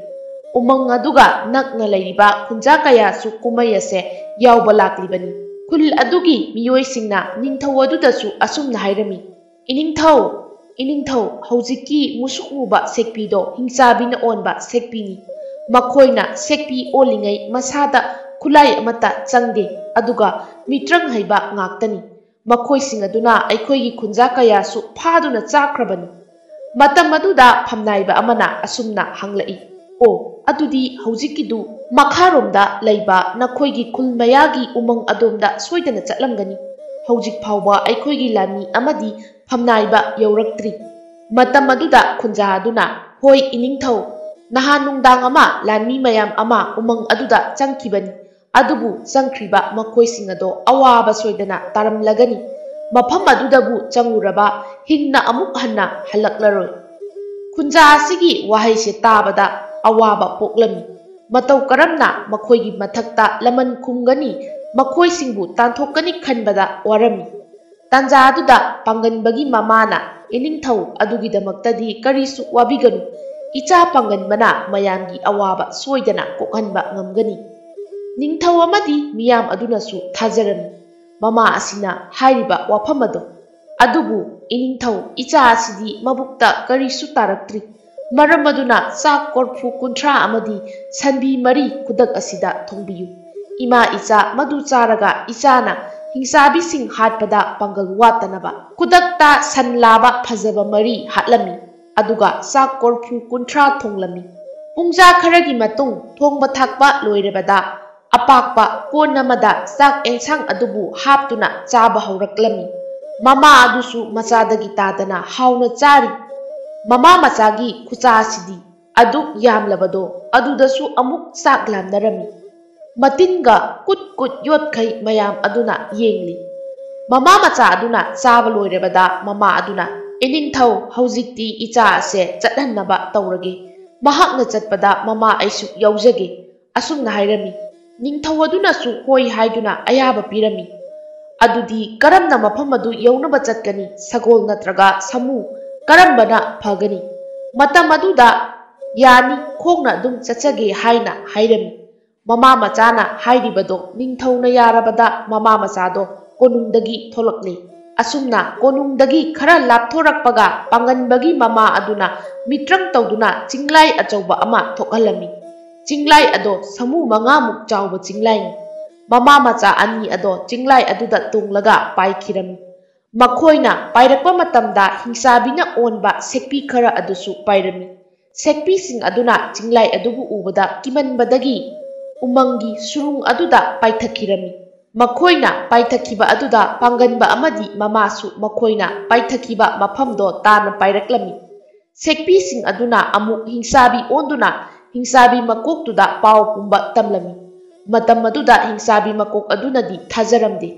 Umang aduga nakna lairiba khunja kaya su kumai ase yauba laklibani. Khul adugi miyoisingna ningthau adudasu asumna hairami. Iningthau haujiki musukmuba sekpido hingsabina onba sekpini. Makhoina sekpi olingai masada khulai amata changde aduga mitrang haiba ngaktani. Makhoising aduna aikhoigi khunja kaya su phaduna chakrabani. Matam aduda phamnaiba amana asumna hanglai. O adudi haujikidu makharomda leiba nakhoigi khulmayagi umang adomda soidana chatlamgani. Haujik phawba aikhoigi lani amadi phamnaiba yauraktri. Matam aduda khunja aduna hoi iningthau nahan nungdang ama lani mayam ama umang aduda changkibani. Adubu changkriba makhoising ado awaba soidana taramlagani. Mafam adudabu changuraba hingna amuk hanna halaklaroi. Khunja asigi wahaise tabada awaba poklami. Matau karamna makhoigi mathakta laman khumgani makhoisingbu tanthokani khanbada warami. Tanja aduda Panganbagi mamana iningthau adugidamaktadi karisu wabiganu. Icha Panganbana mayamgi awaba soidana kokhanba ngamgani. Ningthau amadi miyam adunasu thajarami. Mama asina hairiba wafamado. Adubu iningthau icha asidi mabukta karisu taraktri. Maram aduna sak korfu kuntra amadi sanbi mari kudak asida thongbiyu. Ima icha madu charaga ichana hingsabi sing hatpada pangal watanaba. Kudakta sanlaba phajaba mari hatlami. Aduga sak korfu kuntra thonglami. Pungja kharagi matung thongba thakba loirebada apakpa konamada sak engsang adubu haptuna chaba hauraklami. Mama adusu machadagi tadana hauna chari. Mama machagi khucha sidi aduk yamlabado adudasu amuk sak lamnarami. Matinga kut yotkhai mayam aduna yengli. Mama macha aduna chaba loirebada mama aduna iningthau haujikti icha ase chathannaba taurage. Mahakna chatpada mama aisu yaujage asumna hairami. Ningthau adunasu hoi haiduna ayaba pirami. Adudi karamna mafam adu yaunaba chatkani sagol natraga samu karambana phagani. Matam aduda ꯌꯥꯅꯤ ꯈꯣꯡꯅ ꯑꯗꯨꯝ ꯆꯠꯆꯒꯦ ꯍꯥꯏꯅ ꯍꯥꯏꯔꯝꯃꯤ꯫ ꯃꯃꯥ ꯃꯆꯥꯅ ꯍꯥꯏꯔꯤꯕꯗꯣ ꯅꯤꯡꯊꯧꯅ ꯌꯥꯔꯕꯗ ꯃꯃꯥ ꯃꯆꯥꯗꯣ ꯀꯣꯅꯨꯡꯗꯒꯤ ꯊꯣꯛꯂꯛꯂꯦ꯫ ꯑꯁꯨꯝꯅ ꯀꯣꯅꯨꯡꯗꯒꯤ ꯈꯔ ꯂꯥꯞꯊꯣꯔꯛꯄꯒ ꯄꯥꯡꯒꯟꯕꯒꯤ ꯃꯃꯥ ꯑꯗꯨꯅ ꯃꯤꯇ꯭ꯔꯪ ꯇꯧꯗꯨꯅ ꯆꯤꯡꯂꯥꯏ ꯑꯆꯧꯕ ꯑꯃ ꯊꯣꯛꯍꯜꯂꯝꯃꯤ꯫ ꯆꯤꯡꯂꯥꯏ ꯑꯗꯣ ꯁꯃꯨ 5ꯃꯨꯛ ꯆꯥꯎꯕ ꯆꯤꯡꯂꯥꯏꯅꯤ꯫ ꯃꯃꯥ ꯃꯆꯥ ꯑꯅꯤ ꯑꯗꯣ ꯆꯤꯡꯂꯥꯏ ꯑꯗꯨꯗ ꯇꯣꯡꯂꯒ ꯄꯥꯏꯈꯤꯔꯝꯃꯤ꯫ ꯃꯈꯣꯏꯅ ꯄꯥꯏꯔꯛꯄ ꯃꯇꯝꯗ ꯍꯤꯡꯆꯥꯕꯤꯅ ꯑꯣꯟꯕ ꯁꯦꯛꯄꯤ ꯈꯔ ꯑꯗꯨꯁꯨ ꯄꯥꯏꯔꯝꯃꯤ꯫ ꯁꯦꯛꯄꯤꯁꯤꯡ ꯑꯗꯨꯅ ꯆꯤꯡꯂꯥꯏ ꯑꯗꯨꯕꯨ ꯎꯕꯗ ꯀꯤꯃꯟꯕꯗꯒꯤ ꯎꯃꯪꯒꯤ ꯁꯨꯔꯨꯡ ꯑꯗꯨꯗ ꯄꯥꯏꯊꯈꯤꯔꯝꯃꯤ꯫ ꯃꯈꯣꯏꯅ ꯄꯥꯏꯊꯈꯤꯕ ꯑꯗꯨꯗ ꯄꯥꯡꯒꯟꯕ ꯑꯃꯗꯤ ꯃꯃꯥꯁꯨ ꯃꯈꯣꯏꯅ ꯄꯥꯏꯊꯈꯤꯕ ꯃꯐꯝꯗꯣ ꯇꯥꯅ ꯄꯥꯏꯔꯛꯂꯝꯃꯤ꯫ ꯁꯦꯛꯄꯤꯁꯤꯡ ꯑꯗꯨꯅ ꯑꯃꯨꯛ ꯍꯤꯡꯆꯥꯕꯤ ꯑꯣꯟꯗꯨꯅ ꯍꯤꯡꯆꯥꯕꯤ ꯃꯀꯣꯛꯇꯨꯗ ꯄꯥꯎ ꯄꯨꯝꯕ ꯇꯝꯂꯝꯃꯤ꯫ ꯃꯇꯝ ꯑꯗꯨꯗ ꯍꯤꯡꯆꯥꯕꯤ ꯃꯀꯣꯛ ꯑꯗꯨꯅꯗꯤ ꯊꯥꯖꯔꯝꯗꯦ꯫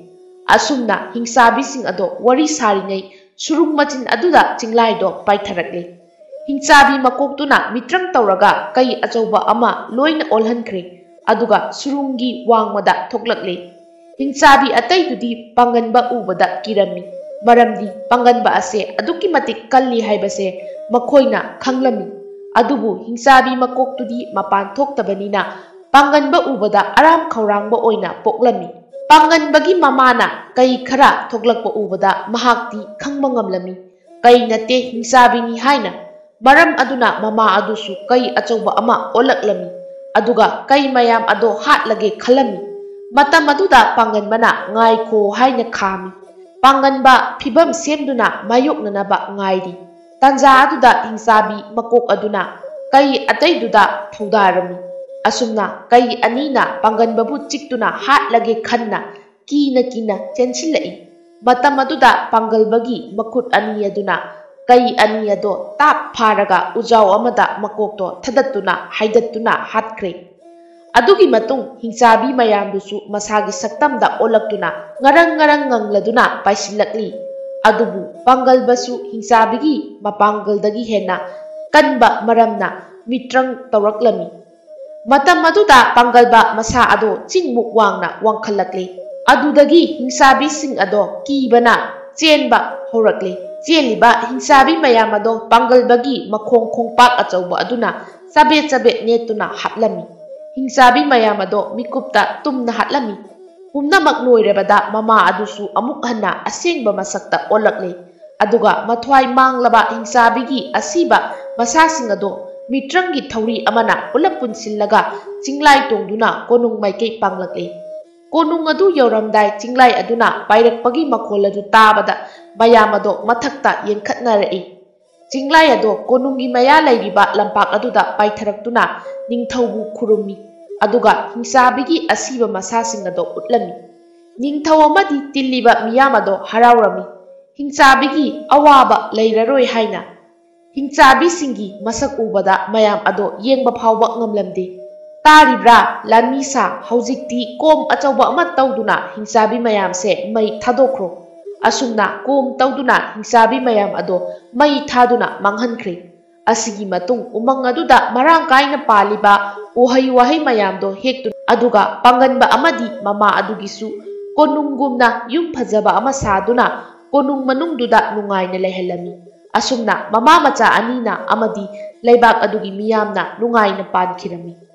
ꯑꯁꯨꯝꯅ ꯍꯤꯡꯆꯥꯕꯤꯁꯤꯡ ꯑꯗꯣ ꯋꯥꯔꯤ ꯁꯥꯔꯤꯉꯩ ꯁꯨꯔꯨꯡ ꯃꯆꯤꯟ ꯑꯗꯨꯗ ꯆꯤꯡꯂꯥꯏꯗꯣ ꯄꯥꯏꯊꯔꯛꯂꯦ꯫ ꯍꯤꯡꯆꯥꯕꯤ ꯃꯀꯣꯛꯇꯨꯅ ꯃꯤꯇ꯭ꯔꯪ ꯇꯧꯔꯒ ꯀꯩ ꯑꯆꯧꯕ ꯑꯃ ꯂꯣꯏꯅ ꯑꯣꯜꯍꯟꯈ꯭ꯔꯦ, ꯑꯗꯨꯒ ꯁꯨꯔꯨꯡꯒꯤ ꯋꯥꯡꯃꯗ ꯊꯣꯛꯂꯛꯂꯦ꯫ ꯍꯤꯡꯆꯥꯕꯤ ꯑꯇꯩꯗꯨꯗꯤ ꯄꯥꯡꯒꯟꯕ ꯎꯕꯗ ꯀꯤꯔꯝꯃꯤ, ꯃꯔꯝꯗꯤ ꯄꯥꯡꯒꯟꯕ ꯑꯁꯦ ꯑꯗꯨꯛꯀꯤ ꯃꯇꯤꯛ ꯀꯜꯂꯤ ꯍꯥꯏꯕꯁꯦ ꯃꯈꯣꯏꯅ ꯈꯪꯂꯝꯃꯤ꯫ ꯑꯗꯨꯕꯨ ꯍꯤꯡꯆꯥꯕꯤ ꯃꯀꯣꯛꯇꯨꯗꯤ ꯃꯄꯥꯟ ꯊꯣꯛꯇꯕꯅꯤꯅ ꯄꯥꯡꯒꯟꯕ ꯎꯕꯗ ꯑꯔꯥꯝ ꯈꯧꯔꯥꯡꯕ ꯑꯣꯏꯅ ꯄꯣꯛꯂꯝꯃꯤ꯫ ꯄꯥꯡꯒꯟꯕꯒꯤ ꯃꯃꯥꯅ ꯀꯩ ꯈꯔ ꯊꯣꯛꯂꯛꯄ ꯎꯕꯗ ꯃꯍꯥꯛꯇꯤ ꯈꯪꯕ ꯉꯝꯂꯝꯃꯤ ꯀꯩ ꯅꯠꯇꯦ ꯍꯤꯡꯆꯥꯕꯤꯅꯤ ꯍꯥꯏꯅ꯫ ꯃꯔꯝ ꯑꯗꯨꯅ ꯃꯃꯥ ꯑꯗꯨꯁꯨ ꯀꯩ ꯑꯆꯧꯕ ꯑꯃ ꯑꯣꯜꯂꯛꯂꯝꯃꯤ, ꯑꯗꯨꯒ ꯀꯩ ꯃꯌꯥꯝ ꯑꯗꯣ ꯍꯥꯠꯂꯒꯦ ꯈꯜꯂꯝꯃꯤ꯫ ꯃꯇꯝ ꯑꯗꯨꯗ ꯄꯥꯡꯒꯟꯕꯅ ꯉꯥꯏꯈꯣ ꯍꯥꯏꯅ ꯈꯥꯝꯃꯤ꯫ ꯄꯥꯡꯒꯟꯕ ꯐꯤꯚꯝ ꯁꯦꯝꯗꯨꯅ ꯃꯥꯌꯣꯛꯅꯅꯕ ꯉꯥꯏꯔꯤ꯫ ꯇꯥꯟꯖꯥ ꯑꯗꯨꯗ ꯍꯤꯡꯆꯥꯕꯤ ꯃꯀꯣꯛ ꯑꯗꯨꯅ ꯀꯩ ꯑꯇꯩꯗꯨꯗ ꯊꯧꯗꯥꯔꯝꯃꯤ꯫ ꯑꯁꯨꯝꯅ ꯀꯩ ꯑꯅꯤꯅ ꯄꯥꯡꯒꯟꯕꯕꯨ ꯆꯤꯛꯇꯨꯅ ꯍꯥꯠꯂꯒꯦ ꯈꯟꯅ ꯀꯤꯅ ꯀꯤꯅ ꯆꯦꯟꯁꯤꯜꯂꯛꯏ꯫ ꯃꯇꯝ ꯑꯗꯨꯗ ꯄꯥꯡꯒꯜꯕꯒꯤ ꯃꯈꯨꯠ ꯑꯅꯤ ꯑꯗꯨꯅ ꯀꯩ ꯑꯅꯤ ꯑꯗꯣ ꯇꯥꯞ ꯐꯥꯔꯒ ꯎꯖꯥꯎ ꯑꯃꯗ ꯃꯀꯣꯛꯇꯣ ꯊꯗꯠꯇꯨꯅ ꯍꯥꯏꯗꯠꯇꯨꯅ ꯍꯥꯠꯈ꯭ꯔꯦ꯫ ꯑꯗꯨꯒꯤ ꯃꯇꯨꯡ ꯍꯤꯡꯆꯥꯕꯤ ꯃꯌꯥꯝꯗꯨꯁꯨ ꯃꯁꯥꯒꯤ ꯁꯛꯇꯝꯗ ꯑꯣꯜꯂꯛꯇꯨꯅ ꯉꯔꯪ ꯉꯔꯪ ꯉꯪꯂꯗꯨꯅ ꯄꯥꯏꯁꯤꯜꯂꯛꯂꯤ꯫ ꯑꯗꯨꯕꯨ ꯄꯥꯡꯒꯜꯕꯁꯨ ꯍꯤꯡꯆꯥꯕꯤꯒꯤ ꯃꯄꯥꯡꯒꯜꯗꯒꯤ ꯍꯦꯟꯅ ꯀꯟꯕ ꯃꯔꯝꯅ ꯃꯤꯇ꯭ꯔꯪ ꯇꯧꯔꯛꯂꯝꯃꯤ꯫ ꯃꯇꯝ ꯑꯗꯨꯗ ꯄꯥꯡꯒꯜꯕ ꯃꯁꯥ ꯑꯗꯣ ꯆꯤꯡꯃꯨꯛ ꯋꯥꯡꯅ ꯋꯥꯡꯈꯠꯂꯛꯂꯦ꯫ ꯑꯗꯨꯗꯒꯤ ꯍꯤꯡꯆꯥꯕꯤꯁꯤꯡ ꯑꯗꯣ ꯀꯤꯕꯅ ꯆꯦꯟꯕ ꯍꯧꯔꯛꯂꯦ꯫ ꯆꯦꯜꯂꯤꯕ ꯍꯤꯡꯆꯥꯕꯤ ꯃꯌꯥꯝ ꯑꯗꯣ ꯄꯥꯡꯒꯜꯕꯒꯤ ꯃꯈꯣꯡ ꯈꯣꯡꯄꯥꯛ ꯑꯆꯧꯕ ꯑꯗꯨꯅ ꯆꯕꯦꯠ ꯆꯕꯦꯠ ꯅꯦꯠꯇꯨꯅ ꯍꯥꯠꯂꯝꯃꯤ꯫ ꯍꯤꯡꯆꯥꯕꯤ ꯃꯌꯥꯝ ꯑꯗꯣ ꯃꯤꯀꯨꯞꯇ ꯇꯨꯝꯅ ꯍꯥꯠꯂꯝꯃꯤ꯫ ꯄꯨꯝꯅꯃꯛ ꯂꯣꯏꯔꯕꯗ ꯃꯃꯥ ꯑꯗꯨꯁꯨ ꯑꯃꯨꯛ ꯍꯟꯅ ꯑꯁꯦꯡꯕ ꯃꯁꯛꯇ ꯑꯣꯜꯂꯛꯂꯦ, ꯑꯗꯨꯒ ꯃꯊ꯭ꯋꯥꯏ ꯃꯥꯡꯂꯕ ꯍꯤꯡꯆꯥꯕꯤꯒꯤ ꯑꯁꯤꯕ ꯃꯁꯥꯁꯤꯡ ꯑꯗꯣ ꯃꯤꯇ꯭ꯔꯪꯒꯤ ꯊꯧꯔꯤ ꯑꯃꯅ ꯄꯨꯂꯞ ꯄꯨꯟꯁꯤꯜꯂꯒ ꯆꯤꯡꯂꯥꯏ ꯇꯣꯡꯗꯨꯅ ꯀꯣꯅꯨꯡ ꯃꯥꯏꯀꯩ ꯄꯥꯡꯂꯛꯂꯦ꯫ ꯀꯣꯅꯨꯡ ꯑꯗꯨ ꯌꯧꯔꯝꯗꯥꯏ ꯆꯤꯡꯂꯥꯏ ꯑꯗꯨꯅ ꯄꯥꯏꯔꯛꯄꯒꯤ ꯃꯈꯣꯜ ꯑꯗꯨ ꯇꯥꯕꯗ ꯃꯌꯥꯝ ꯑꯗꯣ ꯃꯊꯛꯇ ꯌꯦꯡꯈꯠꯅꯔꯛꯏ꯫ ꯆꯤꯡꯂꯥꯏ ꯑꯗꯣ ꯀꯣꯅꯨꯡꯒꯤ ꯃꯌꯥ ꯂꯩꯔꯤꯕ ꯂꯝꯄꯥꯛ ꯑꯗꯨꯗ ꯄꯥꯏꯊꯔꯛꯇꯨꯅ ꯅꯤꯡꯊꯧꯕꯨ ꯈꯨꯔꯨꯝꯃꯤ, ꯑꯗꯨꯒ ꯍꯤꯡꯆꯥꯕꯤꯒꯤ ꯑꯁꯤꯕ ꯃꯁꯥꯁꯤꯡ ꯑꯗꯣ ꯎꯠꯂꯝꯃꯤ꯫ ꯅꯤꯡꯊꯧ ꯑꯃꯗꯤ ꯇꯤꯜꯂꯤꯕ ꯃꯤꯌꯥꯝ ꯑꯗꯣ ꯍꯔꯥꯎꯔꯝꯃꯤ, ꯍꯤꯡꯆꯥꯕꯤꯒꯤ ꯑꯋꯥꯕ ꯂꯩꯔꯔꯣꯏ ꯍꯥꯏꯅ꯫ ꯍꯤꯡꯆꯥꯕꯤꯁꯤꯡꯒꯤ ꯃꯁꯛ ꯎꯕꯗ ꯃꯌꯥꯝ ꯑꯗꯣ ꯌꯦꯡꯕ ꯐꯥꯎꯕ ꯉꯝꯂꯝꯗꯦ꯫ ꯇꯥꯔꯤꯕ꯭ꯔꯥ ꯂꯥꯟꯃꯤꯁꯥ, ꯍꯧꯖꯤꯛꯇꯤ ꯀꯣꯝ ꯑꯆꯧꯕ ꯑꯃ ꯇꯧꯗꯨꯅ ꯍꯤꯡꯆꯥꯕꯤ ꯃꯌꯥꯝꯁꯦ ꯃꯩ ꯊꯥꯗꯣꯛꯈ꯭ꯔꯣ꯫ ꯑꯁꯨꯝꯅ ꯀꯣꯝ ꯇꯧꯗꯨꯅ ꯍꯤꯡꯆꯥꯕꯤ ꯃꯌꯥꯝ ꯑꯗꯣ ꯃꯩ ꯊꯥꯗꯨꯅ ꯃꯥꯡꯍꯟꯈ꯭ꯔꯦ꯫ ꯑꯁꯤꯒꯤ ꯃꯇꯨꯡ ꯎꯃꯪ ꯑꯗꯨꯗ ꯃꯔꯥꯡ ꯀꯥꯏꯅ ꯄꯥꯜꯂꯤꯕ ꯎꯍꯩ ꯋꯥꯍꯩ ꯃꯌꯥꯝꯗꯣ ꯍꯦꯛꯇꯨꯅ, ꯑꯗꯨꯒ ꯄꯥꯡꯒꯟꯕ ꯑꯃꯗꯤ ꯃꯃꯥ ꯑꯗꯨꯒꯤꯁꯨ ꯀꯣꯅꯨꯡꯒꯨꯝꯅ ꯌꯨꯝ ꯐꯖꯕ ꯑꯃ ꯁꯥꯗꯨꯅ ꯀꯣꯅꯨꯡ ꯃꯅꯨꯡꯗꯨꯗ ꯅꯨꯡꯉꯥꯏꯅ ꯂꯩꯍꯜꯂꯝꯃꯤ꯫ ꯑꯁꯨꯝꯅ ꯃꯃꯥ ꯃꯆꯥ ꯑꯅꯤꯅ ꯑꯃꯗꯤ ꯂꯩꯕꯥꯛ ꯑꯗꯨꯒꯤ ꯃꯤꯌꯥꯝꯅ ꯅꯨꯡꯉꯥꯏꯅ ꯄꯥꯟꯈꯤꯔꯝꯃꯤ꯫